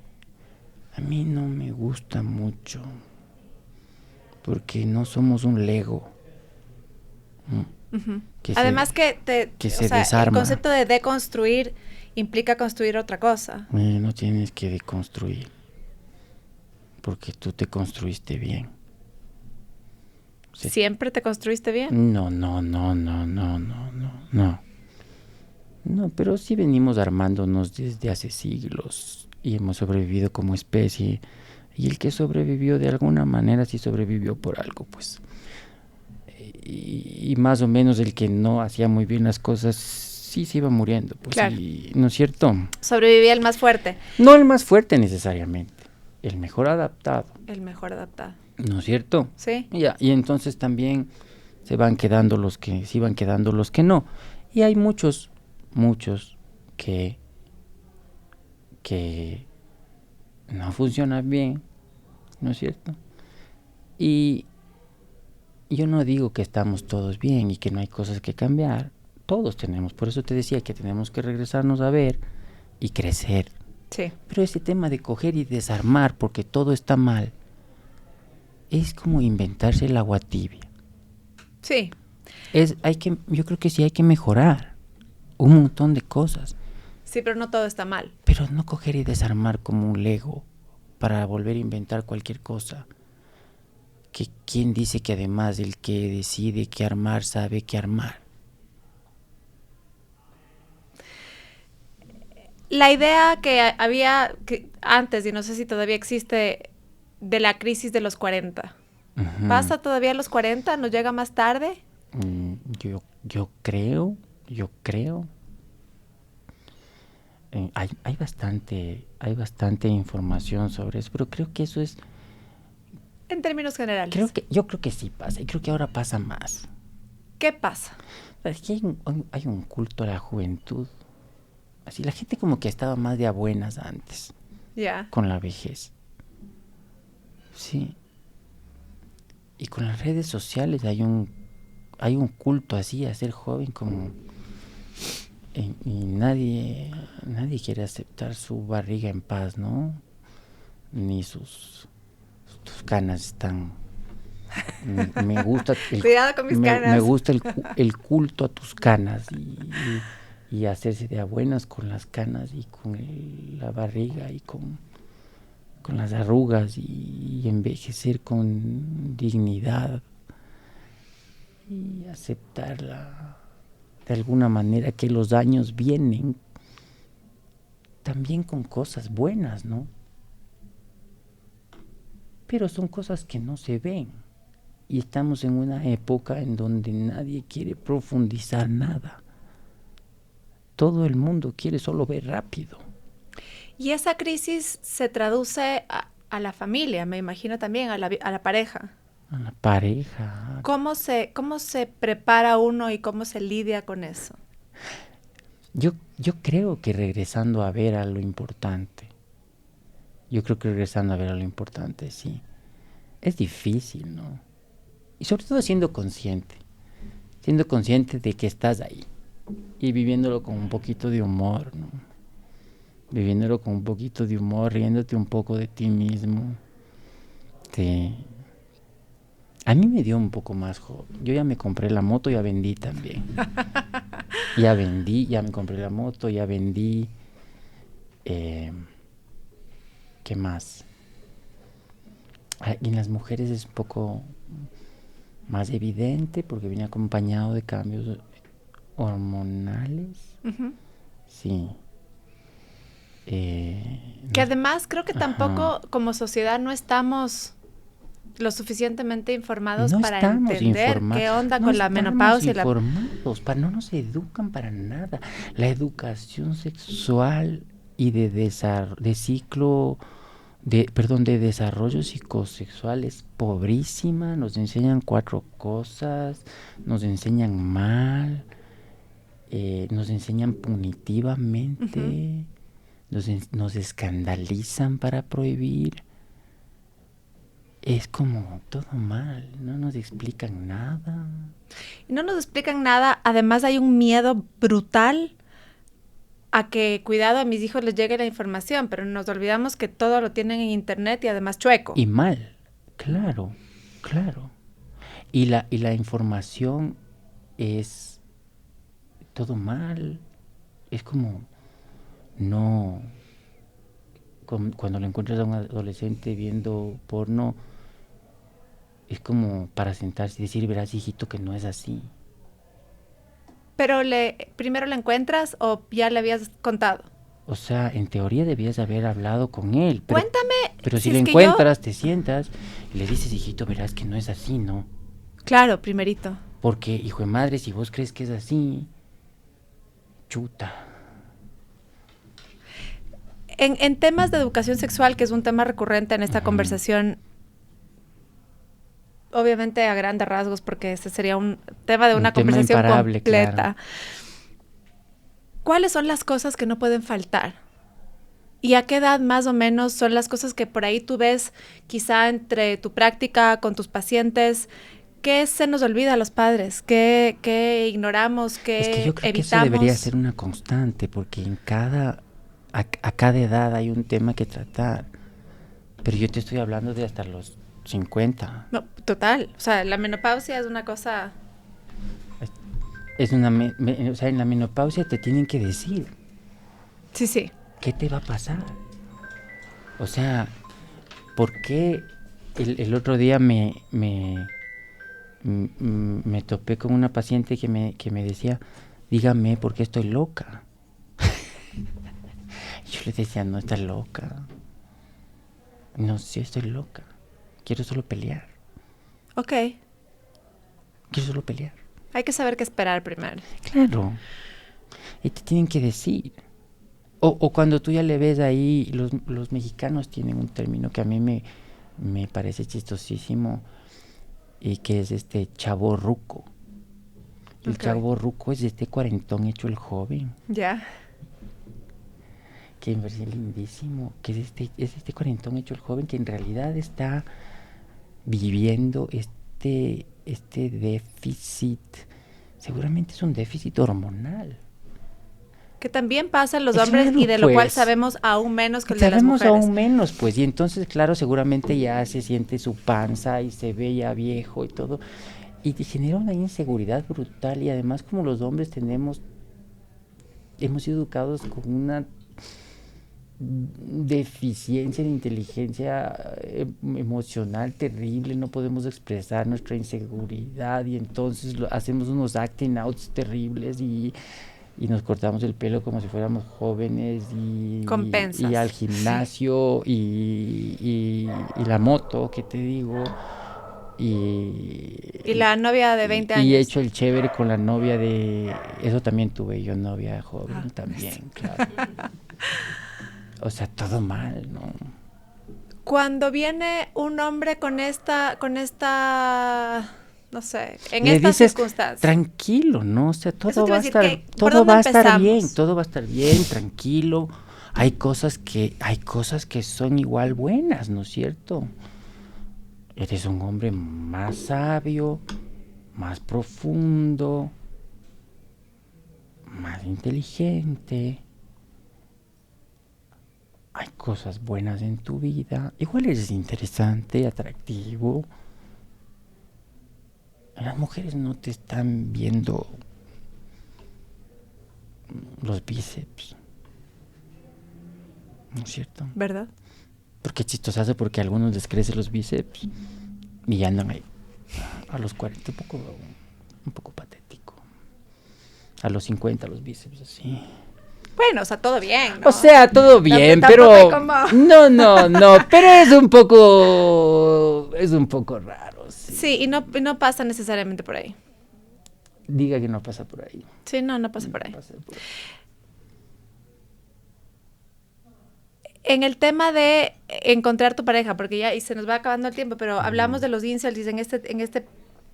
a mí no me gusta mucho, porque no somos un Lego. Además que o se sea, el desarma. concepto de deconstruir implica construir otra cosa. No tienes que deconstruir, porque tú te construiste bien. ¿Siempre te construiste bien? No. No, pero sí venimos armándonos desde hace siglos y hemos sobrevivido como especie. Y el que sobrevivió de alguna manera sí sobrevivió por algo, pues. Y más o menos el que no hacía muy bien las cosas sí se iba muriendo, pues. Claro. ¿No es cierto? Sobrevivía el más fuerte. No el más fuerte necesariamente, el mejor adaptado. El mejor adaptado. ¿No es cierto? Sí. Ya, y entonces también se van quedando los que no. Y hay muchos que no funcionan bien, ¿no es cierto? Y yo no digo que estamos todos bien y que no hay cosas que cambiar. Todos tenemos, por eso te decía que tenemos que regresarnos a ver y crecer. Sí. Pero ese tema de coger y desarmar porque todo está mal es como inventarse el agua tibia. Sí. Yo creo que sí hay que mejorar un montón de cosas. Sí, pero no todo está mal. Pero no coger y desarmar como un Lego para volver a inventar cualquier cosa. Que quién dice que además el que decide qué armar sabe qué armar. La idea que había antes, y no sé si todavía existe, de la crisis de los 40. ¿Pasa todavía a los 40? ¿Nos llega más tarde? Yo creo. Hay bastante información sobre eso, pero creo que eso es... En términos generales. Yo creo que sí pasa, y creo que ahora pasa más. ¿Qué pasa? Es que hay un culto a la juventud. Así, la gente como que estaba más de a buenas antes. Ya. Con la vejez. Sí. Y con las redes sociales hay un culto así a ser joven como... Y nadie quiere aceptar su barriga en paz, ¿no? Ni tus canas están... Me gusta... Cuidado con mis canas. Me gusta el culto a tus canas y hacerse de a buenas con las canas y con la barriga y con las arrugas y envejecer con dignidad y aceptarla de alguna manera, que los años vienen también con cosas buenas, ¿no? Pero son cosas que no se ven y estamos en una época en donde nadie quiere profundizar nada. Todo el mundo quiere solo ver rápido. Y esa crisis se traduce a la familia, me imagino también, a la pareja. A la pareja. ¿Cómo se prepara uno y cómo se lidia con eso? Yo creo que regresando a ver a lo importante. Sí. Es difícil, ¿no? Y sobre todo siendo consciente de que estás ahí y viviéndolo con un poquito de humor, ¿no? Viviéndolo con un poquito de humor, riéndote un poco de ti mismo. A mí me dio un poco más joven. Yo ya me compré la moto, ya vendí también. Ya me compré la moto, ya vendí. ¿Qué más? Y en las mujeres es un poco más evidente porque viene acompañado de cambios hormonales. Uh-huh. Sí. Que además creo que tampoco como sociedad no estamos lo suficientemente informados para entender qué onda con la menopausia. No nos educan para nada. La educación sexual y de desarrollo psicosexual es pobrísima. Nos enseñan 4 cosas, nos enseñan mal, nos enseñan punitivamente, nos escandalizan para prohibir. es como todo mal, no nos explican nada. Y no nos explican nada. Además hay un miedo brutal a que, cuidado, a mis hijos les llegue la información, pero nos olvidamos que todo lo tienen en internet y además chueco. Y mal, claro, claro. Y la información es todo mal. Es como, no, cuando le encuentras a un adolescente viendo porno, es como para sentarse y decir, verás, hijito, que no es así. Pero primero la encuentras o ya le habías contado. O sea, en teoría debías haber hablado con él. Cuéntame. Pero si es le que encuentras, te sientas y le dices, hijito, verás que no es así, ¿no? Claro, primerito. Porque, hijo de madre, si vos crees que es así, chuta. En temas de educación sexual, que es un tema recurrente en esta conversación, obviamente a grandes rasgos, porque ese sería un tema de una conversación completa. Claro. ¿Cuáles son las cosas que no pueden faltar? ¿Y a qué edad más o menos son las cosas que por ahí tú ves, quizá entre tu práctica con tus pacientes? ¿Qué se nos olvida a los padres? ¿Qué ignoramos? ¿Qué es que yo creo evitamos? Que eso debería ser una constante, porque a cada edad hay un tema que tratar. Pero yo te estoy hablando de hasta los 50. No, total. O sea, la menopausia es una cosa... Es una... o sea, en la menopausia te tienen que decir. Sí, sí. ¿Qué te va a pasar? O sea, ¿por qué el otro día me topé con una paciente que me decía, dígame por qué estoy loca? Yo le decía, no estás loca. No, sí estoy loca. Quiero solo pelear. Ok. Quiero solo pelear. Hay que saber qué esperar primero. Claro. Y te tienen que decir. O cuando tú ya le ves ahí, los mexicanos tienen un término que a mí me parece chistosísimo, y que es chavo ruco. El chavo ruco es cuarentón hecho el joven. Ya. Que me parece lindísimo, que es este cuarentón hecho el joven, que en realidad está viviendo este déficit. Seguramente es un déficit hormonal. Que también pasa en los hombres, claro, y de lo cual sabemos aún menos que el de las mujeres. Sabemos aún menos, pues, y entonces, claro, seguramente ya se siente su panza y se ve ya viejo y todo, y te genera una inseguridad brutal, y además como los hombres hemos sido educados con una deficiencia de inteligencia emocional terrible, no podemos expresar nuestra inseguridad, y entonces hacemos unos acting outs terribles y nos cortamos el pelo como si fuéramos jóvenes y al gimnasio, sí. y la moto, ¿qué te digo? Y la novia de 20 años. Y he hecho el chévere con la novia de... Eso también tuve yo, novia joven también, claro. O sea, todo mal, ¿no? Cuando viene un hombre con esta no sé, en le estas dices, circunstancias. Tranquilo, ¿no? O sea, todo va a estar bien, tranquilo. Hay cosas que son igual buenas, ¿no es cierto? Eres un hombre más sabio, más profundo, más inteligente. Hay cosas buenas en tu vida. Igual eres interesante, atractivo. Las mujeres no te están viendo los bíceps, ¿no es cierto? ¿Verdad? Porque es chistosazo, porque a algunos les crecen los bíceps y ya andan ahí a los 40, un poco patético. A los 50 los bíceps así. Bueno, o sea, todo bien, ¿no? O sea, todo bien, pero... No, pero es un poco raro. Sí, y no pasa necesariamente por ahí. Diga que no pasa por ahí. Sí, no pasa por ahí. En el tema de encontrar tu pareja, porque ya y se nos va acabando el tiempo, pero hablamos de los incels en este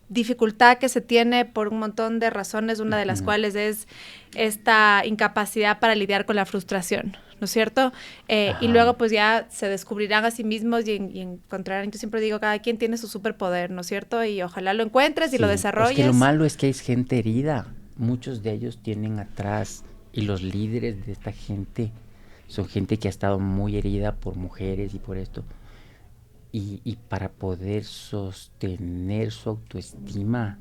dificultad que se tiene por un montón de razones, una de las cuales es esta incapacidad para lidiar con la frustración, ¿no es cierto? Y luego pues ya se descubrirán a sí mismos y encontrarán, yo siempre digo, cada quien tiene su superpoder, ¿no es cierto? Y ojalá lo encuentres y lo desarrolles. Es que lo malo es que hay gente herida, muchos de ellos tienen atrás, y los líderes de esta gente son gente que ha estado muy herida por mujeres y por esto. Y para poder sostener su autoestima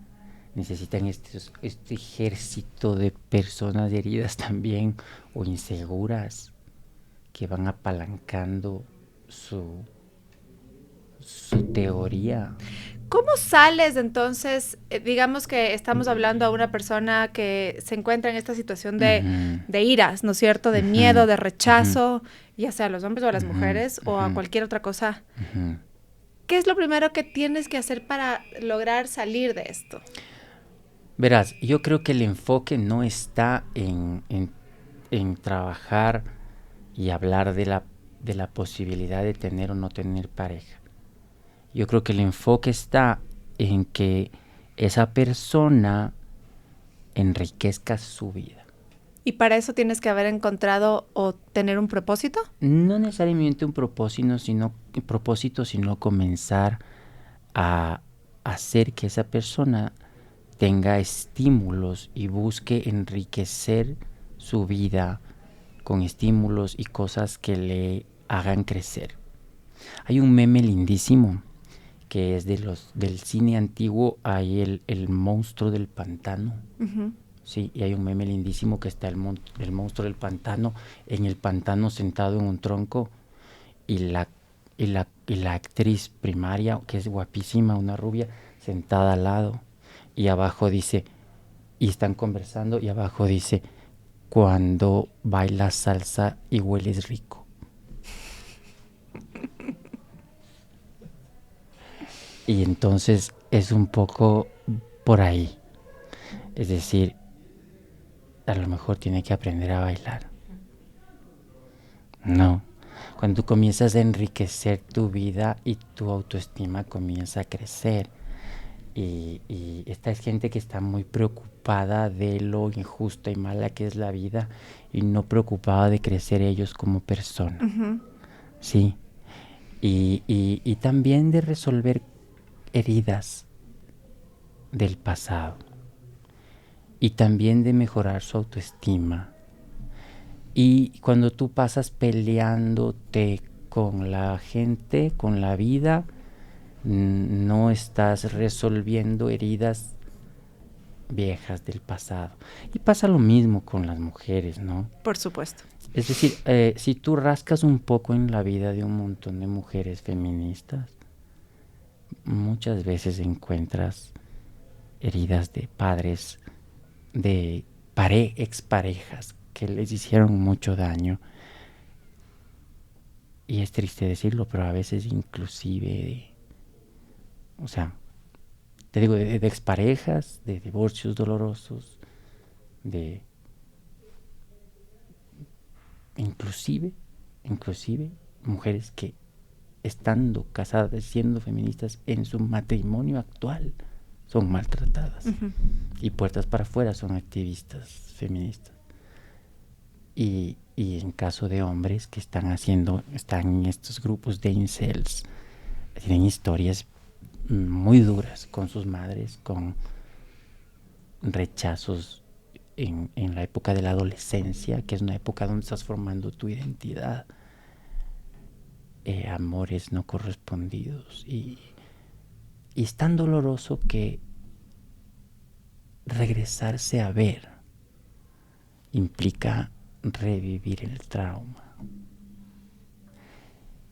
necesitan este ejército de personas heridas también o inseguras que van apalancando su teoría. ¿Cómo sales entonces? Digamos que estamos hablando a una persona que se encuentra en esta situación de iras, ¿no es cierto? De miedo, de rechazo, ya sea a los hombres o a las mujeres o a cualquier otra cosa. ¿Qué es lo primero que tienes que hacer para lograr salir de esto? Verás, yo creo que el enfoque no está en trabajar y hablar de la posibilidad de tener o no tener pareja. Yo creo que el enfoque está en que esa persona enriquezca su vida. ¿Y para eso tienes que haber encontrado o tener un propósito? No necesariamente un propósito, sino comenzar a hacer que esa persona tenga estímulos y busque enriquecer su vida con estímulos y cosas que le hagan crecer. Hay un meme lindísimo que es del cine antiguo, hay el monstruo del pantano. Sí, y hay un meme lindísimo que está el monstruo del pantano en el pantano sentado en un tronco y la actriz primaria, que es guapísima, una rubia, sentada al lado. Y abajo dice, y están conversando, y abajo dice, cuando bailas salsa y hueles rico. Y entonces es un poco por ahí. Es decir, a lo mejor tiene que aprender a bailar. No. Cuando tú comienzas a enriquecer tu vida y tu autoestima comienza a crecer. Y esta es gente que está muy preocupada de lo injusta y mala que es la vida y no preocupada de crecer ellos como personas. Sí. Y también de resolver heridas del pasado. Y también de mejorar su autoestima. Y cuando tú pasas peleándote con la gente, con la vida, no estás resolviendo heridas viejas del pasado. Y pasa lo mismo con las mujeres, ¿no? Por supuesto. Es decir, si tú rascas un poco en la vida de un montón de mujeres feministas, muchas veces encuentras heridas de padres, de exparejas que les hicieron mucho daño. Y es triste decirlo, pero a veces inclusive, o sea, te digo, de exparejas, de divorcios dolorosos, de inclusive mujeres que estando casadas, siendo feministas en su matrimonio actual, son maltratadas. Y puertas para afuera son activistas feministas. Y en caso de hombres que están en estos grupos de incels, tienen historias muy duras con sus madres, con rechazos en la época de la adolescencia, que es una época donde estás formando tu identidad, amores no correspondidos, y es tan doloroso que regresarse a ver implica revivir el trauma.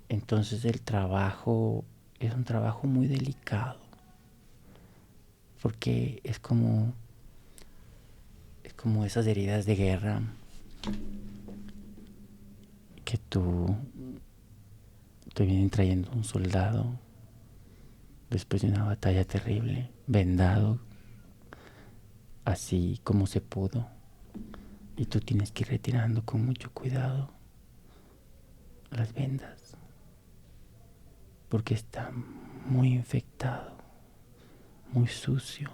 Entonces el trabajo es un trabajo muy delicado, porque es como esas heridas de guerra que te vienen trayendo un soldado después de una batalla terrible, vendado así como se pudo, y tú tienes que ir retirando con mucho cuidado las vendas porque está muy infectado, muy sucio,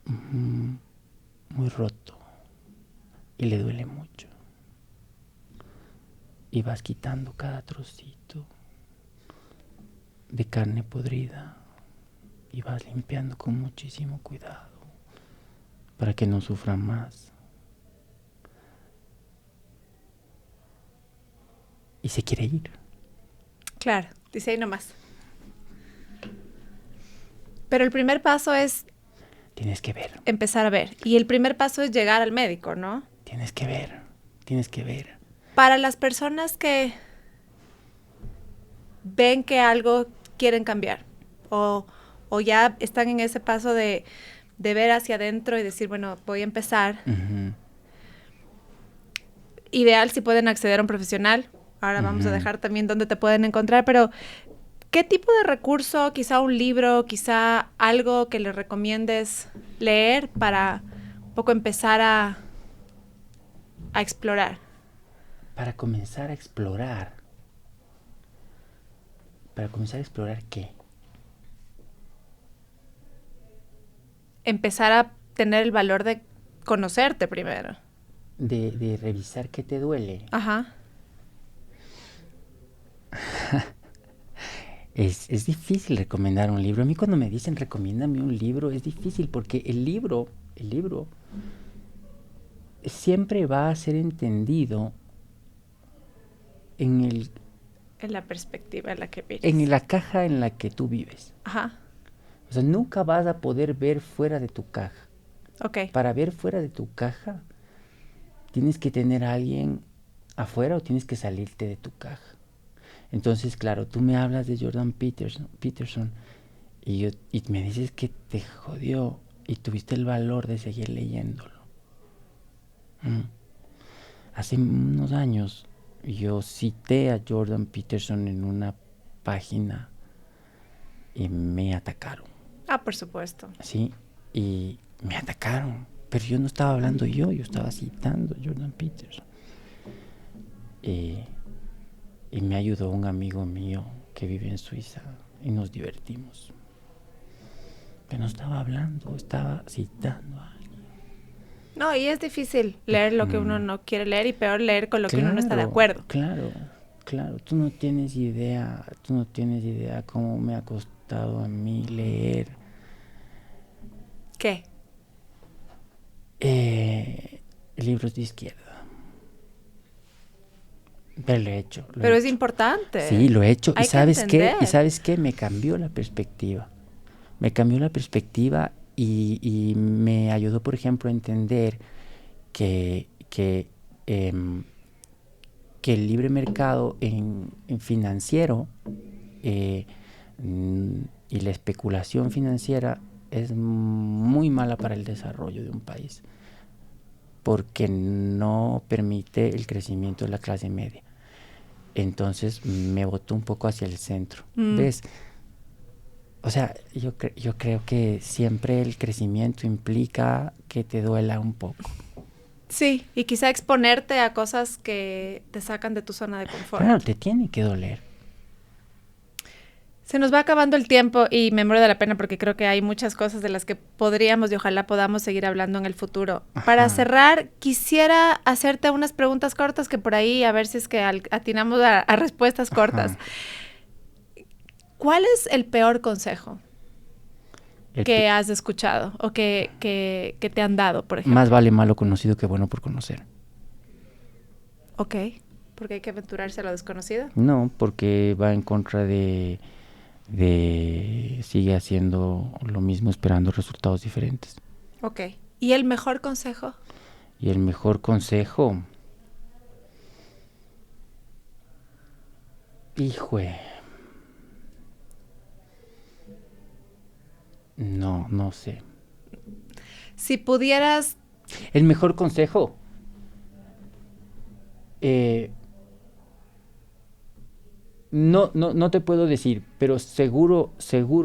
muy roto. y le duele mucho. Y vas quitando cada trocito de carne podrida y vas limpiando con muchísimo cuidado para que no sufra más. Y se quiere ir. Claro, dice ahí nomás. Pero el primer paso es... Tienes que ver. Empezar a ver. Y el primer paso es llegar al médico, ¿no? Tienes que ver. Tienes que ver. Para las personas que ven que algo quieren cambiar o ya están en ese paso de ver hacia adentro y decir, bueno, voy a empezar. Uh-huh. Ideal si pueden acceder a un profesional. Ahora vamos a dejar también dónde te pueden encontrar, pero ¿qué tipo de recurso, quizá un libro, quizá algo que les recomiendes leer para un poco empezar a explorar? Para comenzar a explorar. ¿Para comenzar a explorar qué? Empezar a tener el valor de conocerte primero. De revisar qué te duele. Ajá. Es difícil recomendar un libro. A mí cuando me dicen recomiéndame un libro, es difícil porque el libro siempre va a ser entendido en la perspectiva en la que vives. En la caja en la que tú vives. Ajá. O sea, nunca vas a poder ver fuera de tu caja. Ok. Para ver fuera de tu caja, tienes que tener a alguien afuera o tienes que salirte de tu caja. Entonces, claro, tú me hablas de Jordan Peterson y me dices que te jodió y tuviste el valor de seguir leyéndolo. Hace unos años yo cité a Jordan Peterson en una página y me atacaron. Ah, por supuesto. Sí, y me atacaron, pero yo no estaba hablando yo estaba citando a Jordan Peterson. Y me ayudó un amigo mío que vive en Suiza y nos divertimos. Pero no estaba hablando, estaba citando a alguien. No, y es difícil leer lo que uno no quiere leer y peor leer con lo que uno no está de acuerdo. Claro. Tú no tienes idea cómo me ha costado a mí leer. ¿Qué? Libros de izquierda. Pero lo he hecho. Pero es importante. Sí, lo he hecho. Hay ¿Y sabes qué? ¿Y sabes qué? Me cambió la perspectiva. Y me ayudó, por ejemplo, a entender que el libre mercado en financiero y la especulación financiera es muy mala para el desarrollo de un país porque no permite el crecimiento de la clase media. Entonces me botó un poco hacia el centro. ¿Ves? O sea, yo creo que siempre el crecimiento implica que te duela un poco. Sí, y quizá exponerte a cosas que te sacan de tu zona de confort. Claro, te tiene que doler. Se nos va acabando el tiempo y me muero de la pena porque creo que hay muchas cosas de las que podríamos y ojalá podamos seguir hablando en el futuro. Ajá. Para cerrar, quisiera hacerte unas preguntas cortas que por ahí a ver si es que atinamos a respuestas cortas. Ajá. ¿Cuál es el peor consejo que has escuchado o que te han dado, por ejemplo? Más vale malo conocido que bueno por conocer. Ok, ¿porque hay que aventurarse a lo desconocido? No, porque va en contra de sigue haciendo lo mismo esperando resultados diferentes. Ok, ¿y el mejor consejo? Y el mejor consejo, híjole, no sé. Si pudieras... El mejor consejo, no te puedo decir, pero seguro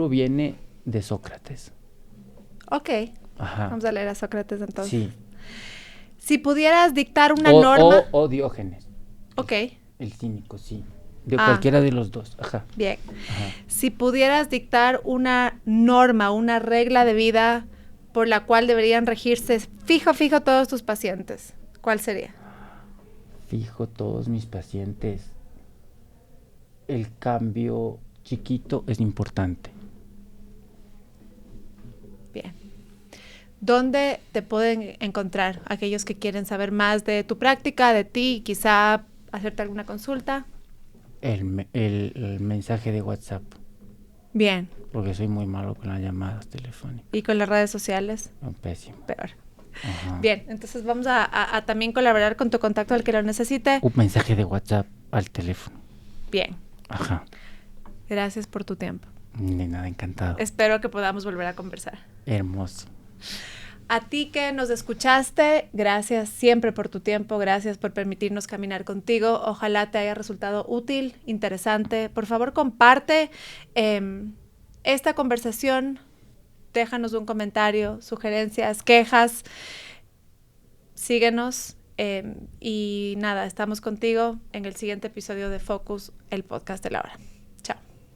viene de Sócrates. Ok. Ajá. Vamos a leer a Sócrates entonces. Sí. Si pudieras dictar una norma... O Diógenes. Ok. El cínico, sí. De cualquiera de los dos. Ajá. Bien. Ajá. Si pudieras dictar una norma, una regla de vida por la cual deberían regirse fijo todos tus pacientes, ¿Cuál sería? Fijo, todos mis pacientes, el cambio chiquito es importante. Bien. ¿Dónde te pueden encontrar aquellos que quieren saber más de tu práctica, de ti, y quizá hacerte alguna consulta? El mensaje de WhatsApp, Bien. porque soy muy malo con las llamadas telefónicas. ¿Y con las redes sociales? Pésimo. Peor. Ajá. Bien, entonces vamos a también colaborar con tu contacto al que lo necesite. Un mensaje de WhatsApp al teléfono. Bien. Ajá. Gracias por tu tiempo. De nada, encantado. Espero que podamos volver a conversar. Hermoso. A ti que nos escuchaste, gracias siempre por tu tiempo, gracias por permitirnos caminar contigo. Ojalá te haya resultado útil, interesante. Por favor, comparte esta conversación. Déjanos un comentario, sugerencias, quejas. Síguenos y nada, estamos contigo en el siguiente episodio de Focus, el podcast de la hora.